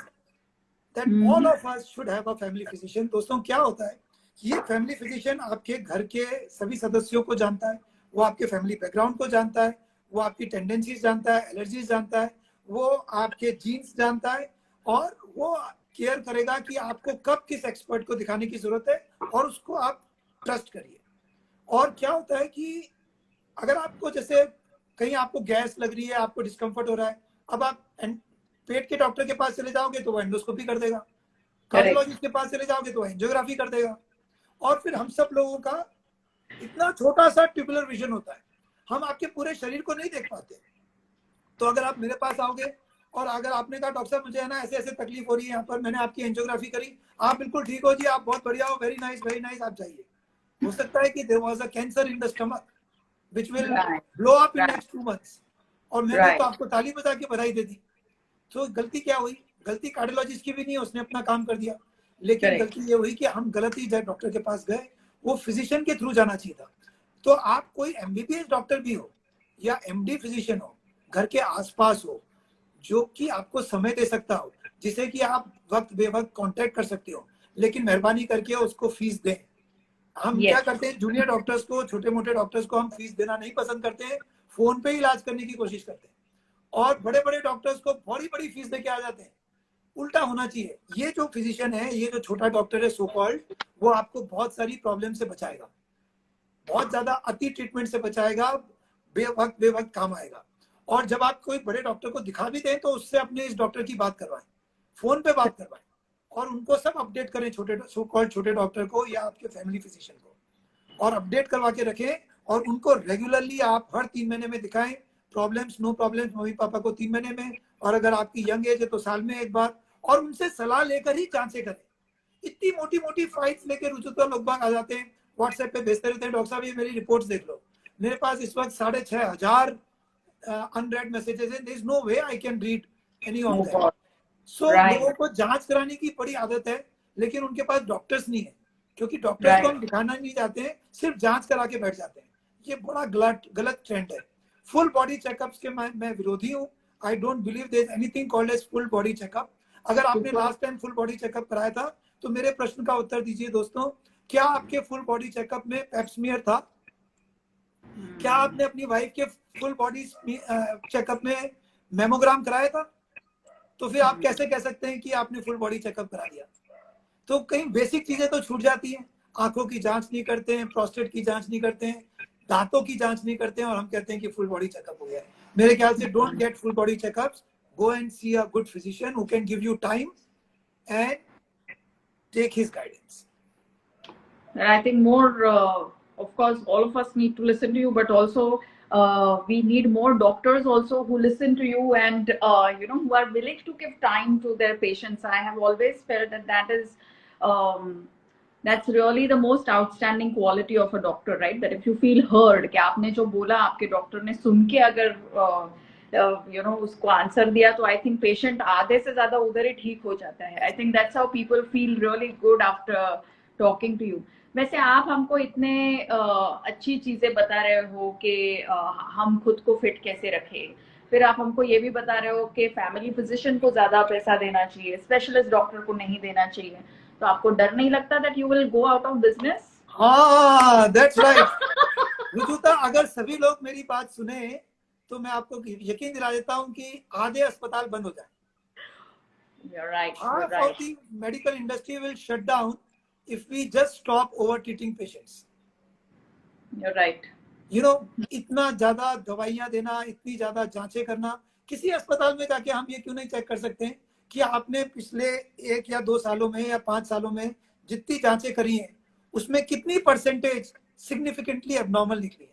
that all of us should have a family physician. दोस्तों क्या होता है, ये फैमिली फिजिशियन आपके घर के सभी सदस्यों को जानता है, वो आपके फैमिली बैकग्राउंड को जानता है, वो आपकी टेंडेंसीज जानता है, एलर्जीज जानता है, वो आपके जीन्स जानता है, और वो केयर करेगा कि आपको कब किस एक्सपर्ट को दिखाने की जरूरत है, और उसको आप ट्रस्ट करिए। और क्या होता है कि अगर आपको जैसे कहीं आपको गैस लग रही है, आपको डिस्कम्फर्ट हो रहा है, अब आप पेट के डॉक्टर के पास चले जाओगे तो वो एंडोस्कोपी कर देगा, कार्डियोलॉजिस्ट के पास चले जाओगे तो एंजियोग्राफी कर देगा। और फिर हम सब लोगों का इतना छोटा सा ट्यूबुलर विजन होता है, हम आपके पूरे शरीर को नहीं देख पाते। तो अगर आप मेरे पास आओगे और अगर आपने कहा डॉक्टर साहब मुझे है ना ऐसे ऐसे तकलीफ हो रही है यहाँ पर, मैंने आपकी एंजियोग्राफी करी, आप बिल्कुल ठीक हो जी, आप बहुत बढ़िया हो, वेरी नाइस, आप जाइए। हो सकता है कि there was a cancer in the stomach which will blow up in next 2 months, और मैंने तो आपको ताली बजा के बधाई दे दी। तो गलती क्या हुई? गलती कार्डियोलॉजिस्ट की भी नहीं, उसने अपना काम कर दिया, लेकिन गलती ये हुई कि हम गलत ही डॉक्टर के पास गए, वो फिजिशियन के थ्रू जाना चाहिए था। तो आप कोई एमबीबीएस डॉक्टर भी हो या एमडी फिजिशियन हो, घर के आसपास हो, जो कि आपको समय दे सकता हो, जिसे कि आप वक्त बेवक्त कांटेक्ट कर सकते हो, लेकिन मेहरबानी करके उसको फीस दें। हम Yes. क्या करते हैं, जूनियर डॉक्टर्स को, छोटे मोटे डॉक्टर्स को हम फीस देना नहीं पसंद करते हैं, फोन पे ही इलाज करने की कोशिश करते हैं, और बड़े बड़े डॉक्टर्स को बड़ी बड़ी फीस देके आ जाते हैं। उल्टा होना चाहिए। ये जो फिजिशियन है, ये जो छोटा डॉक्टर है सो कॉल्ड, वो आपको बहुत सारी प्रॉब्लम से बचाएगा, बहुत ज्यादा अति ट्रीटमेंट से बचाएगा, बेवक्त काम आएगा। और जब आप कोई बड़े डॉक्टर को दिखा भी दें तो उससे अपने इस डॉक्टर की बात करवाएं, फोन पे बात करवाएं, और उनको सब अपडेट करें, छोटे सो कॉल्ड छोटे डॉक्टर को या आपके फैमिली फिजिशियन को, और अपडेट करवा के रखें। और उनको रेगुलरली आप हर 3 महीने में दिखाएं, problems no problems mummy papa को 3 महीने में, और अगर आपकी यंग एज है तो साल में एक बार, और उनसे सलाह लेकर ही जांचें करें। इतनी मोटी मोटी फाइल्स लेकर रुजुता लोग बाग आ जाते हैं, व्हाट्सएप पे भेजते रहते हैं, डॉक्टर साहब ये मेरी रिपोर्ट्स देख लो। मेरे पास इस वक्त 6,500 अनरेड मैसेजेस हैं, there is no way I can read any of them. So लोगों को जांच कराने की बड़ी आदत है, लेकिन उनके पास डॉक्टर्स नहीं है, क्योंकि डॉक्टर्स को हम दिखाना नहीं चाहते हैं, सिर्फ जांच करा के बैठ जाते हैं। ये बड़ा गलत ट्रेंड है। फुल बॉडी चेकअप्स के मैं विरोधी हूँ। I don't believe there is anything called as full body checkup. अगर आपने last time full body checkup कराया था तो मेरे प्रश्न का उत्तर दीजिए दोस्तों, क्या आपके फुल बॉडी चेकअप में पेप्समियर था? क्या आपने अपनी वाइफ के फुल बॉडी चेकअप में मेमोग्राम कराया था? तो फिर आप कैसे कह सकते हैं कि आपने फुल बॉडी चेकअप करा लिया? तो कहीं बेसिक चीजें तो छूट जाती हैं। आंखों की जांच नहीं करते हैं, प्रोस्टेट की जांच नहीं करते हैं, दांतों की जांच नहीं करते हैं, और हम कहते हैं कि फुल बॉडी चेकअप हो गया। मेरे ख्याल से don't get full body checkups, go and see a good physician who can give you time and take his guidance. And I think more, of course, all of us need to listen to you, but also we need more doctors also who listen to you and who are willing to give time to their patients. I have always felt that is that's really the most outstanding quality of a doctor, right? That if you feel heard, कि आपने जो बोला आपके doctor ने सुन के अगर उसको answer दिया, तो आई थिंक पेशेंट आधे से ज्यादा उधर ही ठीक हो जाता है। I think that's how people feel really good after talking to you. वैसे आप हमको इतने अच्छी चीजें बता रहे हो कि हम खुद को फिट कैसे रखें, फिर आप हमको ये भी बता रहे हो कि फैमिली फिजिशियन को ज्यादा पैसा देना चाहिए, स्पेशलिस्ट डॉक्टर को नहीं देना चाहिए, तो आपको डर नहीं लगता that you will go out of business? हाँ, दैट्स राइट रुजुता। अगर सभी लोग मेरी बात सुने तो मैं आपको यकीन दिला देता हूँ कि आधे अस्पताल बंद हो जाए। You're right. Half of the medical industry will shut down if we just stop over treating patients. You're right. You know, इतना ज्यादा दवाइयां देना, इतनी ज्यादा जांचें करना, किसी अस्पताल में जाके हम ये क्यों नहीं चेक कर सकते हैं कि आपने पिछले 1 या 2 सालों में या 5 सालों में जितनी जांचें करी हैं उसमें कितनी परसेंटेज सिग्निफिकेंटली एबनॉर्मल निकली है?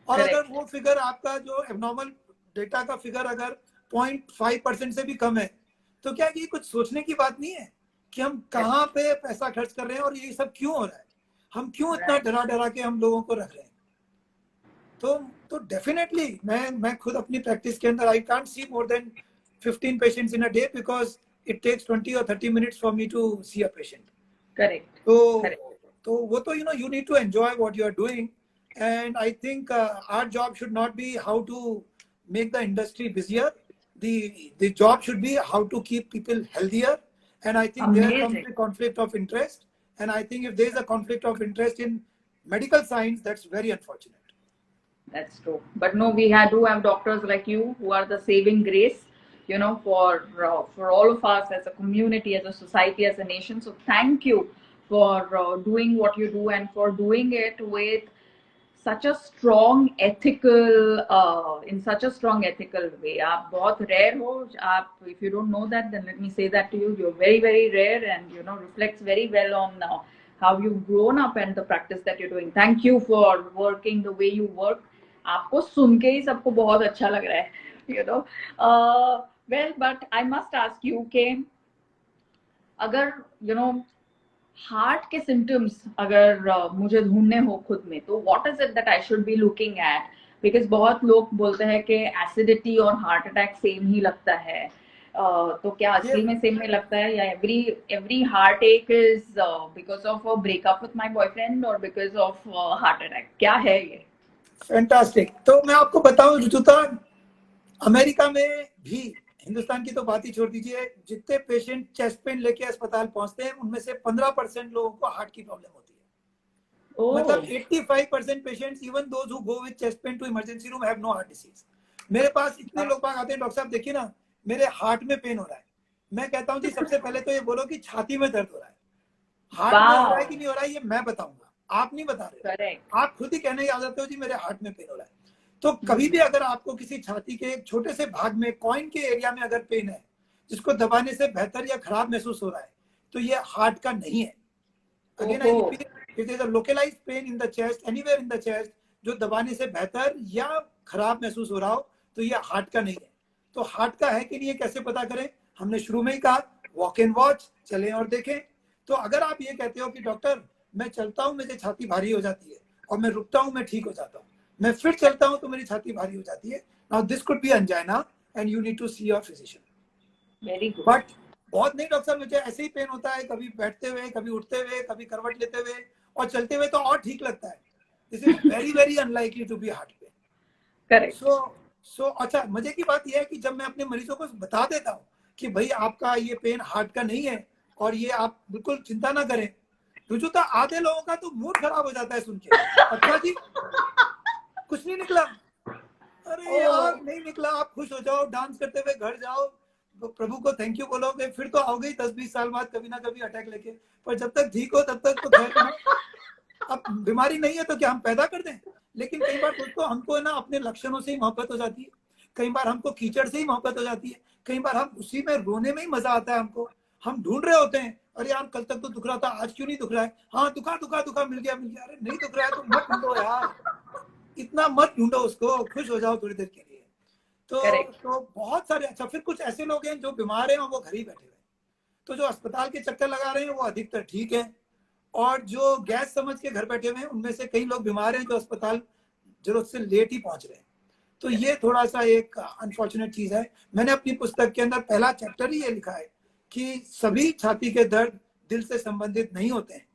और अगर वो फिगर आपका जो एबनॉर्मल डेटा का फिगर अगर 0.5% से भी कम है, तो क्या ये कुछ सोचने की बात नहीं है कि हम कहाँ पे पैसा खर्च कर रहे हैं और ये सब क्यों हो रहा है? हम क्यों इतना डरा के हम लोगों को रख रहे हैं? तो डेफिनेटली मैं खुद अपनी प्रैक्टिस के अंदर I can't see more than 15 patients in a day because it takes 20 or 30 minutes for me to see a patient. Correct. तो वो तो you need to enjoy what you are doing, and I think our job should not be how to make the industry busier. The job should be how to keep people healthier, and I think there comes a conflict of interest, and I think if there is a conflict of interest in medical science, that's very unfortunate. That's true, but no, we do have doctors like you who are the saving grace, for all of us as a community, as a society, as a nation. So thank you for doing what you do and for doing it with such a strong ethical in such a strong ethical way. आप बहुत rare हो। आप, if you don't know that, then let me say that to you, you're very very rare and reflects very well on how you've grown up and the practice that you're doing. Thank you for working the way you work. आपको सुन के ही सबको बहुत अच्छा लग रहा है, well, but I must ask you कि अगर हार्ट के सिम्टम्स अगर मुझे ढूंढने हो खुद में, तो what is it that I should be looking at? Because बहुत लोग बोलते हैं कि एसिडिटी और हार्ट अटैक सेम ही लगता है, तो क्या असली में सेम में लगता है, या एवरी हार्ट एक is because of a breakup with my boyfriend और बिकॉज ऑफ हार्ट अटैक? क्या है ये? फैंटास्टिक। तो मैं आपको बताऊं रुजुता, अमेरिका में भी हिंदुस्तान की तो बात ही छोड़ दीजिए, जितने पेशेंट चेस्ट पेन लेके अस्पताल पहुंचते हैं उनमें से 15% लोगों को हार्ट की प्रॉब्लम होती है। मतलब 85% patients, even those who go with chest pain to emergency room, have no heart disease. मेरे पास इतने लोग आते हैं, डॉक्टर साहब देखिए ना मेरे हार्ट में पेन हो रहा है। मैं कहता हूँ जी सबसे पहले तो ये बोलो कि छाती में दर्द हो रहा है, हार्ट में हो रहा है कि नहीं हो रहा है ये मैं बताऊंगा, आप नहीं बता रहे, आप खुद ही कहने आ जाते हो जी मेरे हार्ट में पेन हो रहा है। तो कभी भी अगर आपको किसी छाती के एक छोटे से भाग में, कॉइन के एरिया में अगर पेन है जिसको दबाने से बेहतर या खराब महसूस हो रहा है, तो ये हार्ट का नहीं है। Again I repeat, it is a localised pain in the chest, anywhere in the chest, जो दबाने से बेहतर या खराब महसूस हो रहा हो, तो ये हार्ट का नहीं है। तो हार्ट का है कि नहीं ये कैसे पता करें? हमने शुरू में ही कहा, वॉक एंड वॉच, चलें और देखें। तो अगर आप ये कहते हो कि डॉक्टर मैं चलता हूँ मुझे छाती भारी हो जाती है, और मैं रुकता हूँ मैं ठीक हो जाता हूँ, मैं फिर चलता हूँ तो मेरी छाती भारी हो जाती है, now this could be angina and you need to see your physician. Very good. But बहुत नहीं डॉक्टर साहब, मुझे ऐसे ही पेन होता है, कभी बैठते हुए, कभी उठते हुए, कभी करवट लेते हुए, और चलते हुए तो और ठीक लगता है। This is very very unlikely to be heart pain. Correct. So अच्छा, मजे की बात यह है कि जब मैं अपने मरीजों को बता देता हूँ कि भाई आपका ये पेन हार्ट का नहीं है और ये आप बिल्कुल चिंता ना करें, तो आधे लोगों का तो मूड खराब हो जाता है सुन के। अच्छा जी कुछ नहीं निकला, अरे यार नहीं निकला, आप खुश हो जाओ, डांस करते हुए घर जाओ, प्रभु को थैंक यू बोलोगे, फिर तो आओगे ही 10-20 साल बाद कभी ना कभी अटैक लेके, पर जब तक ठीक हो तब तक तो खैर ना। अब बीमारी नहीं है तो क्या हम पैदा कर दें? लेकिन कई बार दोस्तों हमको ना अपने लक्षणों से ही मोहब्बत हो जाती है, कई बार हमको कीचड़ से ही मोहब्बत हो जाती है, कई बार हम उसी में रोने में ही मजा आता है हमको। हम ढूंढ रहे होते हैं, अरे यार कल तक तो दुख रहा था, आज क्यों नहीं दुख रहा है? हाँ दुखा दुखा दुखा, मिल गया मिल गया। अरे नहीं दुख रहा है तो मत ढूंढो यार, इतना मत ढूंढो उसको, खुश हो जाओ थोड़ी देर के लिए। तो बहुत सारे, अच्छा फिर कुछ ऐसे लोग हैं जो बीमार हैं और वो घर ही बैठे हुए, तो जो अस्पताल के चक्कर लगा रहे हैं वो अधिकतर ठीक है, और जो गैस समझ के घर बैठे हुए हैं उनमें से कई लोग बीमार हैं जो अस्पताल जरूरत से लेट ही पहुंच रहे हैं। तो ये थोड़ा सा एक अनफॉर्चुनेट चीज है। मैंने अपनी पुस्तक के अंदर पहला चैप्टर ही ये लिखा है कि सभी छाती के दर्द दिल से संबंधित नहीं होते हैं।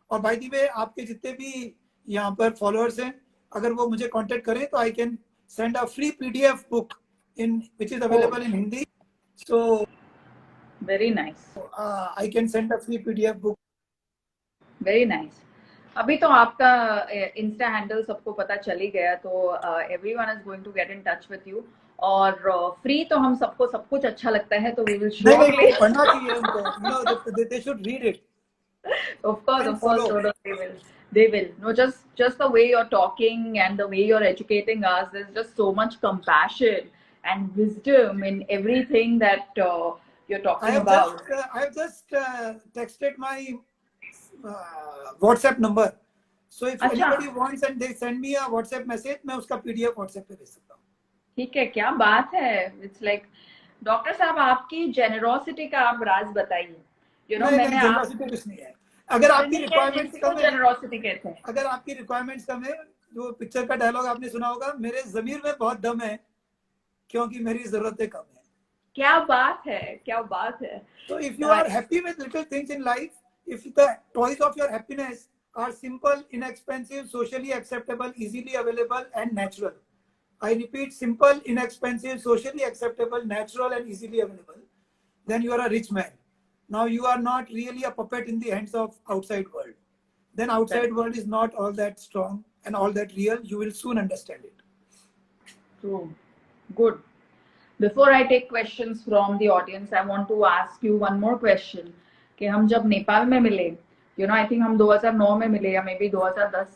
और बाय द वे आपके जितने भी यहाँ पर फॉलोअर्स हैं, अगर वो मुझे कांटेक्ट करें तो I can send a free PDF book in which is available in Hindi. So very nice. I can send a free PDF book. Very nice. अभी तो आपका इंस्टा हैंडल सबको पता चल ही गया, तो everyone is going to get in touch with you. और फ्री तो हम सबको सब कुछ अच्छा लगता है, तो वी विल श्योरली पढ़ना चाहिए उनको, you know they should read it. Of course, they will. No, just the way you're talking and the way you're educating us, there's just so much compassion and wisdom in everything that you're talking about. I have just texted my WhatsApp number. So if anybody wants and they send me a WhatsApp message, मैं उसका PDF WhatsApp पे भेज सकता हूँ। ठीक है, क्या बात है। It's like डॉक्टर साहब आपकी जेनरोसिटी का आप राज बताइए। मैंने जेनरोसिटी कुछ नहीं है। अगर आपकी रिक्वायरमेंट्स कम है, जेनरोसिटी कहते हैं, अगर आपकी रिक्वायरमेंट्स कम है, जो पिक्चर का डायलॉग आपने सुना होगा, मेरे जमीर में बहुत दम है क्योंकि मेरी जरूरतें कम है। क्या बात है, क्या बात है। So if you are happy with little things in life, if the toys of your happiness are simple, inexpensive, socially acceptable, easily available and natural, I repeat, simple, inexpensive, socially acceptable, natural and easily available, then you are a rich man. Now you are not really a puppet in the hands of outside world. Then outside world is not all that strong and all that real. You will soon understand it. True. Good. Before I take questions from the audience, I want to ask you one more question. कि हम जब नेपाल में मिले, I think हम 2009 में मिले या maybe 2010,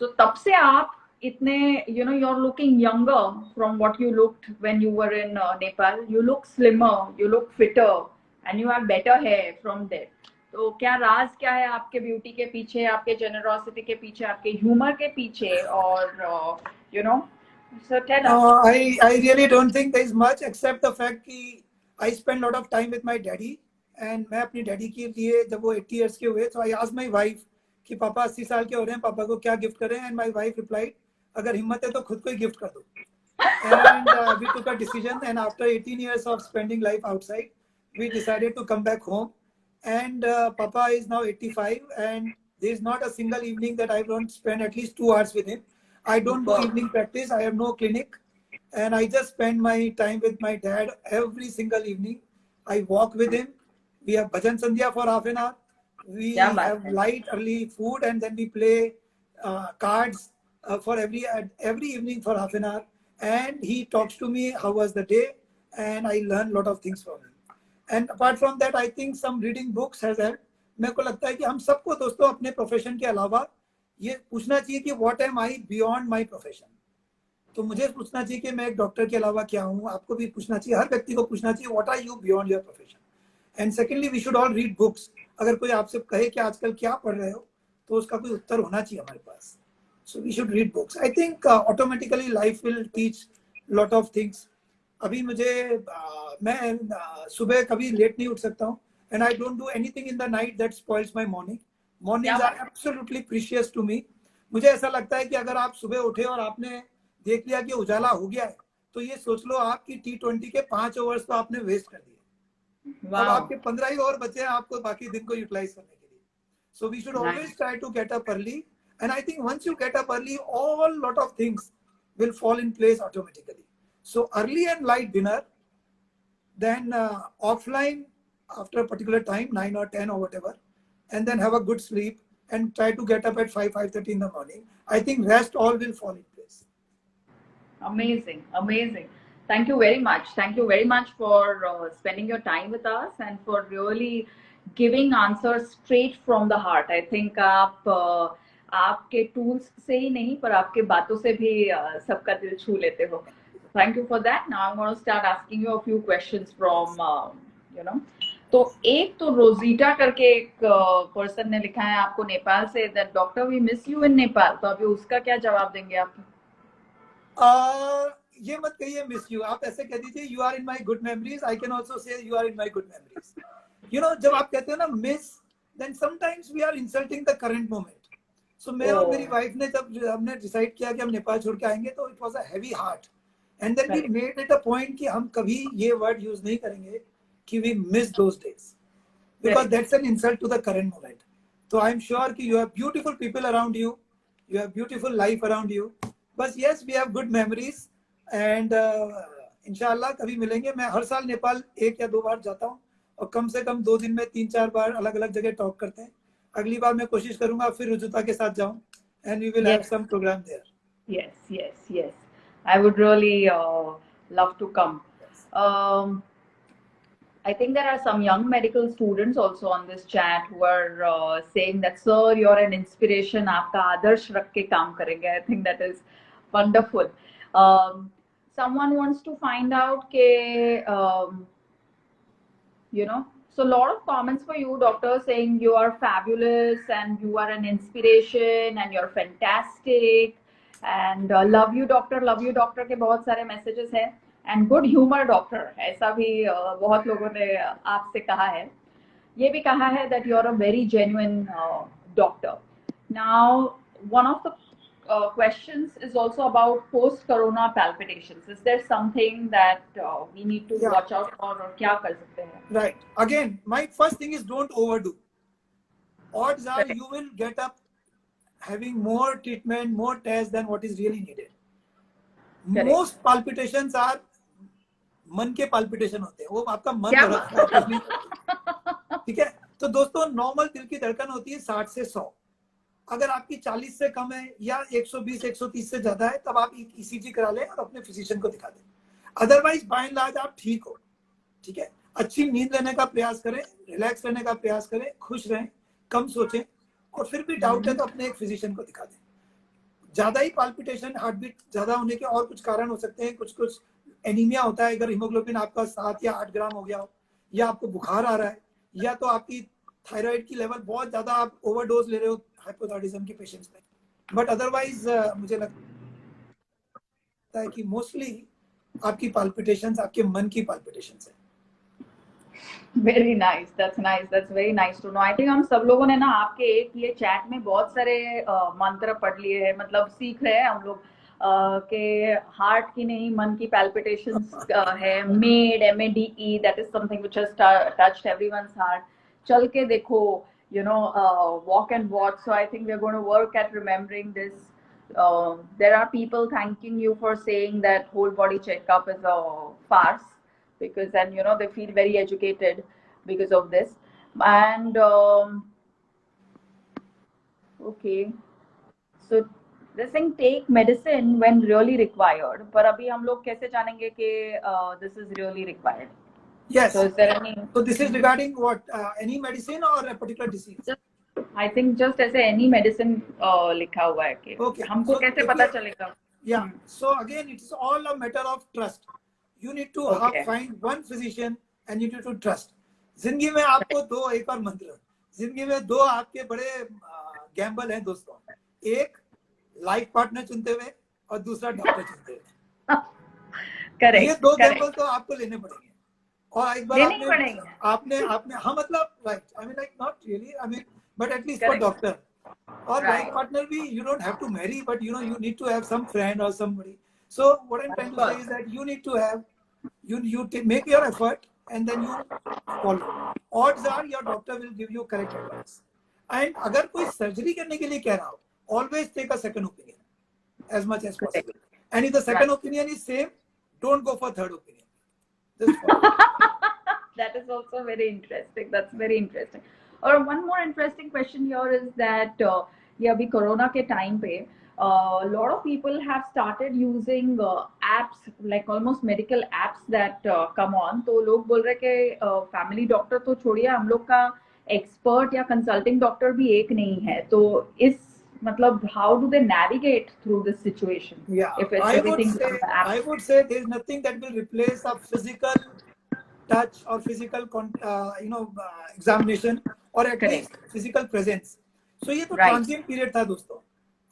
तो तब से आप इतने, you're looking younger from what you looked when you were in Nepal. You look slimmer, you look fitter, and you have better hair from there. तो क्या राज क्या है आपके ब्यूटी के पीछे, आपके जेनरोसिटी के पीछे, आपके ह्यूमर के पीछे, और so tell us. I really don't think there is much except the fact कि I spend a lot of time with my daddy, and मैं अपनी डैडी के लिए जब वो 80 years के हुए, so I asked my wife कि पापा 80 साल के हो रहे हैं, पापा को क्या गिफ्ट करें, and my wife replied, अगर हिम्मत है तो खुद को ही गिफ्ट कर दो. And we took a decision, and after 18 years of spending life outside, we decided to come back home. And Papa is now 85, and there is not a single evening that I don't spend at least 2 hours with him. I don't do evening practice. I have no clinic. and I just spend my time with my dad every single evening. I walk with him. We have bhajan sandhya for half an hour. We क्या बात have है. light early food, and then we play cards for every evening for half an hour. And he talks to me how was the day, and I learn a lot of things from him. And apart from that, I think some reading books has helped. मेरे को लगता है कि हम सबको दोस्तों अपने profession के अलावा ये पूछना चाहिए कि what am I beyond my profession. तो मुझे पूछना चाहिए कि मैं एक डॉक्टर के अलावा क्या हूँ. आपको भी पूछना चाहिए, हर व्यक्ति को पूछना चाहिए what are you beyond your profession. And secondly we should all read books. अगर कोई आपसे कहे कि आजकल क्या पढ़ रहे हो तो उसका कोई उत्तर होना चाहिए हमारे पास. So we should read books. I think automatically life will teach lot of things. अभी मुझे मैं सुबह कभी लेट नहीं उठ सकता हूँ. And I don't do anything in the night that spoils my morning. Mornings are absolutely precious to me. मुझे ऐसा लगता है कि अगर आप सुबह उठे और आपने देख लिया कि उजाला हो गया है तो ये सोच लो आपकी T20 के 5 ओवर्स तो आपने वेस्ट कर दिए. अब आपके 15 ही ओवर बचे हैं आपको बाकी दिन को यूटिलाइज करने के लिए. So we should always try to get up early. And I think once you get up early all lot of things will fall in place automatically. So early and light dinner, then offline after a particular time, 9 or 10 or whatever, and then have a good sleep and try to get up at 5:30 in the morning. I think rest all will fall in place. Amazing, amazing. Thank you very much. Thank you very much for spending your time with us and for really giving answers straight from the heart. I think आप आपके tools से ही नहीं पर आपके बातों से भी सबका दिल छू लेते हो. Thank you for that. Now I'm going to start asking you a few questions from you know. तो एक तो रोजीटा करके एक पर्सन ने लिखा है आपको नेपाल से that doctor we miss you in Nepal. तो अभी उसका क्या जवाब देंगे आप? ये मत कहिए मिस यू. आप ऐसे कह दीजिए you are in my good memories. I can also say you are in my good memories. You know जब आप कहते हो ना miss then sometimes we are insulting the current moment. So मैं और मेरी वाइफ ने जब हमने डिसाइड किया कि हम नेपाल छोड़ के आएंगे तो it was a heavy heart. And then we made it a point कि हम कभी ये वर्ड यूज नहीं करेंगे कि we miss those days because that's an insult to the current moment. तो आई एम श्योर कि you have beautiful people around you. You have beautiful life around you. बस yes we have good memories and इंशाल्लाह कभी मिलेंगे. मैं हर साल नेपाल 1 या 2 बार जाता हूँ और कम से कम 2 दिन में 3-4 बार अलग अलग जगह टॉक करते हैं. अगली बार मैं कोशिश करूंगा फिर रुजुता के साथ जाऊं and we will have some programme there. Yes, yes, yes. I would really love to come. I think there are some young medical students also on this chat who are saying that, sir, you're an inspiration. आपका आदर्श रख के काम करेंगे. I think that is wonderful. Someone wants to find out के you know, so a lot of comments for you, doctor, saying you are fabulous and you are an inspiration and you're fantastic and love you doctor के बहुत सारे messages हैं. And good humor doctor ऐसा भी बहुत लोगों ने आपसे कहा है. ये भी कहा है that you're a very genuine doctor. Now one of the questions is also about post-corona palpitations. Is there something that we need to watch out for or क्या कर सकते हैं? Right. Again, my first thing is don't overdo. Odds are you will get up having more treatment, more tests than what is really needed. Most palpitations are मन के palpitation होते हैं. वो आपका मन ठीक है. तो दोस्तों नॉर्मल दिल की धड़कन होती है 60 से 100. अगर आपकी 40 से कम है या 120-130 से ज्यादा है तब आप ECG करा लें और अपने फिजिशियन को दिखा दें. अदरवाइज बाय एंड लार्ज आप ठीक हो. ठीक है. अच्छी नींद लेने का प्रयास करें, रिलैक्स करने का प्रयास करें, खुश रहें, कम सोचें और फिर भी डाउट है तो अपने एक फिजिशियन को दिखा दें. ज्यादा ही पाल्पिटेशन, हार्ट बीट ज्यादा होने के और कुछ कारण हो सकते हैं. कुछ एनीमिया होता है. अगर हीमोग्लोबिन आपका 7 या 8 ग्राम हो गया हो या आपको बुखार आ रहा है या तो आपकी थायराइड की लेवल बहुत ज्यादा आप ओवरडोज ले रहे हो हाइपोथायराइडिज्म के पेशेंट्स में. बट अदरवाइज मुझे लगता है कि मोस्टली आपकी पाल्पिटेशंस आपके मन की पाल्पिटेशंस है. Very nice. That's nice. That's very nice to know. I think हम सब लोगों ने ना आपके एक ये चैट में बहुत सारे मंत्र पढ़ लिए हैं. मतलब सीख रहे हैं हम लोग के हार्ट की नहीं मन की palpitations है. MADE that is something which has touched everyone's heart. चल के देखो, you know, walk and watch. So I think we're going to work at remembering this. there are people thanking you for saying that whole body checkup is a farce, because then they feel very educated because of this. And okay, so this thing, take medicine when really required. पर अभी हम लोग कैसे जानेंगे कि this is really required? So Yes. is there any? So this is regarding what? Any medicine or a particular disease? I think just ऐसे any medicine लिखा हुआ है कि Okay. हमको So कैसे पता चलेगा? Yeah. So again, it's all a matter of trust. You need to find one physician and you need to trust. जिंदगी में आपको दो, एक और मंत्र, जिंदगी में दो आपके बड़े गैम्बल हैं दोस्तों. एक लाइफ पार्टनर चुनते हुए और दूसरा डॉक्टर चुनते हुए. करेक्ट. ये दो गैम्बल तो आपको लेने पड़ेंगे. और एक बार आपने हाँ मतलब right, I mean like not really, I mean but at least for doctor or life partner bhi, you don't have to marry, but you need to have some friend or somebody. So what I'm trying to say is that you need to have, you make your effort and then you follow. Odds are your doctor will give you correct advice. And agar koi surgery karne ke liye keh raha ho, always take a second opinion as much as possible. And if the second opinion is same, don't go for third opinion. That is also very interesting. That's very interesting. Or one more interesting question here is that ये अभी corona के time पे lot of people have started using apps, like almost medical apps that come on. तो लोग बोल रहे कि family doctor तो छोड़िए, हम लोग का एक्सपर्ट या कंसल्टिंग डॉक्टर भी एक नहीं है. तो इस मतलब how do they navigate through this situation? Yeah, if it's everything from the app? I would say there is nothing that will replace a physical touch or physical examination or at least physical presence. So ये तो transient period था दोस्तों.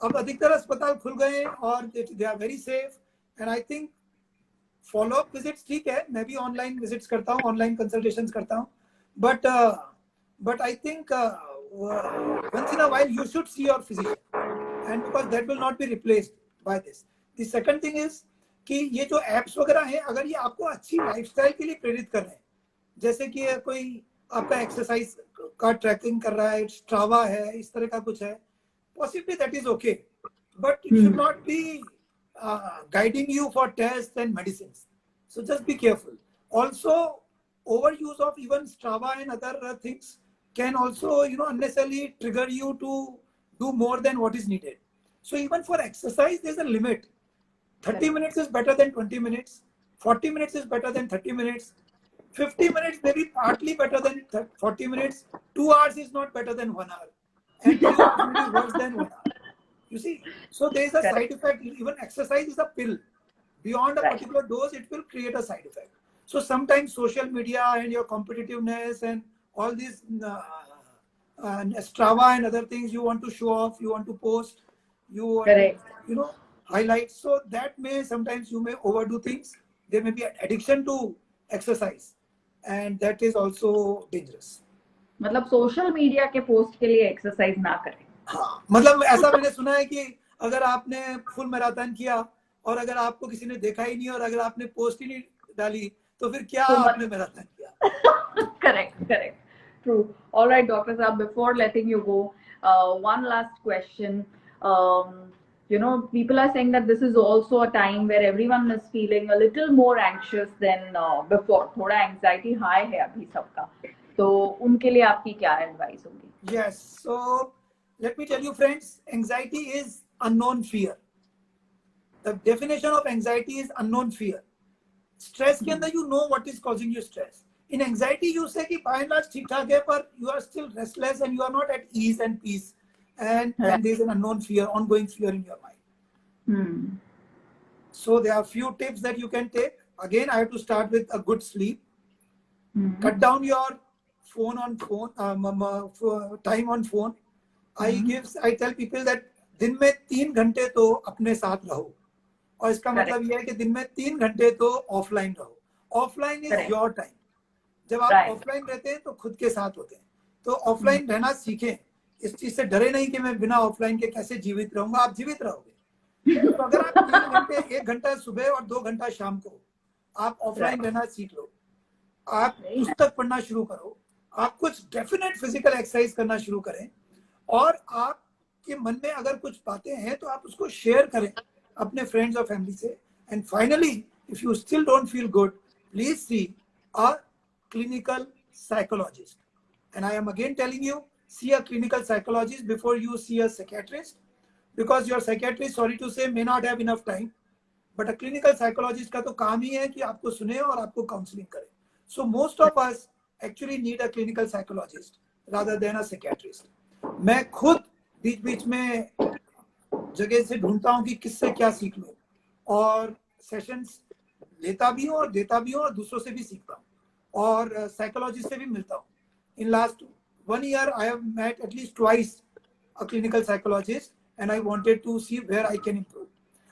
अब अधिकतर अस्पताल खुल गए और they are very safe, and I think follow up visits ठीक है, मैं भी online visits करता हूँ, online consultations करता हूँ, but I think once in a while you should see your physician, and because that will not be replaced by this. The second thing is कि ये जो एप्स वगैरह हैं, अगर ये आपको अच्छी लाइफस्टाइल के लिए प्रेरित कर रहे हैं, जैसे कि कोई आपका एक्सरसाइज का ट्रैकिंग कर रहा है, स्ट्रावा है, इस तरह का कुछ है, possibly that is okay, but it should not be guiding you for test and medicine. So just be careful. Also over use of even Strava and other things can also unnecessarily trigger you to do more than what is needed. So even for exercise there's a limit. 30 minutes is better than 20 minutes. 40 minutes is better than 30 minutes. 50 minutes may be partly better than 40 minutes. 2 hours is not better than 1 hour. And 2 hours may be worse than 1 hour. You see? So there is a side effect. Even exercise is a pill. Beyond a particular dose, it will create a side effect. So sometimes social media and your competitiveness and all these Strava and other things you want to show off, you want to post, you want to, highlight. So that may sometimes you may overdo things. There may be an addiction to exercise, and that is also dangerous. मतलब social media के post के लिए exercise ना करें. हाँ, मतलब ऐसा मैंने सुना है कि अगर आपने फुल मैराथन किया और अगर आपको किसी ने देखा ही नहीं और अगर आपने पोस्ट ही नहीं डाली तो फिर क्या आपने मैराथन किया. Correct. True. All right, Dr. Saab, before letting you go, one last question. People are saying that this is also a time where everyone is feeling a little more anxious than before. थोड़ा anxiety high है अभी सबका. तो उनके लिए आपकी क्या advice होगी? Yes. So let me tell you, friends, anxiety is unknown fear. The definition of anxiety is unknown fear. Stress के अंदर you know what is causing you stress. In anxiety you say कि by and large ठीक ठाक है, पर you are still restless and you are not at ease and peace. And there is an unknown fear, ongoing fear in your mind. So there are few tips that you can take. Again, I have to start with a good sleep. Cut down your time on phone. I tell people that दिन में 3 घंटे तो अपने साथ रहो, और इसका मतलब यह है कि दिन में 3 घंटे तो ऑफलाइन रहो. Offline is your time. जब आप ऑफलाइन रहते हैं तो खुद के साथ होते हैं. तो ऑफलाइन रहना सीखें. इस चीज से डरे नहीं कि मैं बिना ऑफलाइन के कैसे जीवित रहूंगा. आप जीवित रहोगे. तो अगर आप 3 घंटे, 1 घंटा सुबह और 2 घंटा शाम को आप ऑफलाइन रहना सीख लो. आप पुस्तक पढ़ना शुरू करो. आप कुछ डेफिनेट फिजिकल एक्सरसाइज करना शुरू करें और आप आपके मन में अगर कुछ बातें हैं तो आप उसको शेयर करें अपने फ्रेंड्स और फैमिली से. And finally, if you still don't feel good, please see a clinical psychologist. And I am again telling you, see a clinical psychologist before you see a psychiatrist, because your psychiatrist, sorry to say, may not have enough time, but a clinical psychologist का तो काम ही है कि आपको सुने और आपको counselling करे. So most of us actually need a clinical psychologist rather than a psychiatrist. मैं खुद बीच बीच में जगह से ढूंढता हूँ कि किससे क्या सीख लूँ, और सेशंस लेता भी हूँ और देता भी हूँ और दूसरों से भी सीखता हूँ और साइकोलॉजिस्ट से भी मिलता हूँ. In last 1 year, I have met at least twice a clinical psychologist, and I wanted to see where I can improve.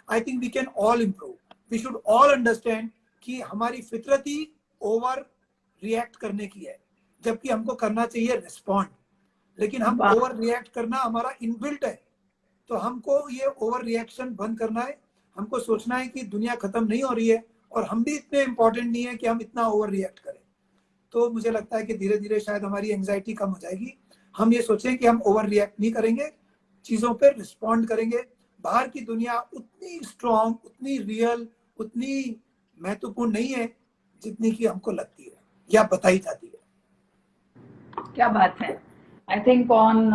I think we can all improve. We should all understand कि हमारी फितरत ही over react करने की है, जबकि हमको करना चाहिए रिस्पॉन्ड. लेकिन हम ओवर रिएक्ट करना हमारा इनबिल्ट है. तो हमको ये ओवर रिएक्शन बंद करना है. हमको सोचना है कि दुनिया खत्म नहीं हो रही है और हम भी इतने इंपॉर्टेंट नहीं है कि हम इतना ओवर रिएक्ट करें. तो मुझे लगता है कि धीरे धीरे शायद हमारी एंजाइटी कम हो जाएगी. हम ये सोचें कि हम ओवर रिएक्ट नहीं करेंगे, चीजों पे रिस्पॉन्ड करेंगे. बाहर की दुनिया उतनी स्ट्रॉन्ग, उतनी रियल, उतनी महत्वपूर्ण नहीं है जितनी कि हमको लगती है या बताई जाती है. क्या बात है. I think on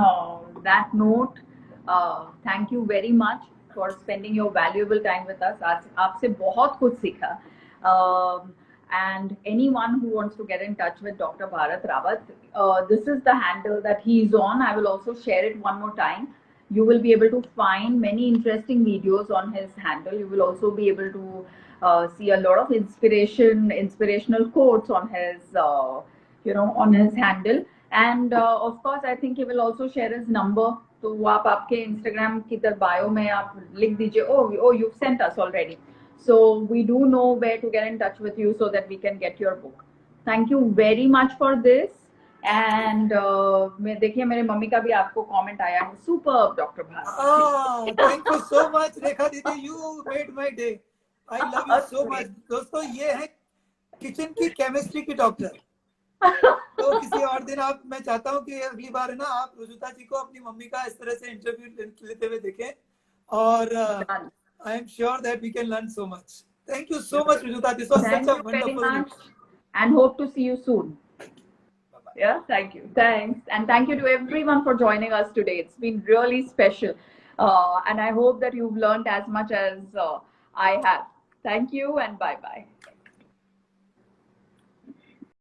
that note, thank you very much for spending your valuable time with us. आज आपसे बहुत कुछ सीखा. And anyone who wants to get in touch with Dr. Bharat Rawat, this is the handle that he is on. I will also share it one more time. You will be able to find many interesting videos on his handle. You will also be able to see a lot of inspirational quotes on his, on his handle. And of course, I think he will also share his number. तो वो आप आपके Instagram की तरफ bio में आप लिख दीजिए. Oh, you've sent us already. So we do know where to get in touch with you so that we can get your book. Thank you very much for this. And मैं देखिए मेरे mummy का भी आपको comment आया है. Superb, Dr. Bharat. Thank you so much, Rekha Didi. You made my day. I love you so much. दोस्तों, ये है किचन की केमिस्ट्री की डॉक्टर. तो किसी और दिन आप, मैं चाहता हूँ कि अगली बार है ना, आप रुजुता जी को अपनी मम्मी का इस तरह से इंटरव्यू लेते हुए देखें. और I am sure that we can learn so much. Thank you so much, Rujuta. This was such a wonderful week. And hope to see you soon. Bye-bye. Yeah, thank you. Thanks. And thank you to everyone for joining us today. It's been really special. And I hope that you've learned as much as I have. Thank you and bye-bye.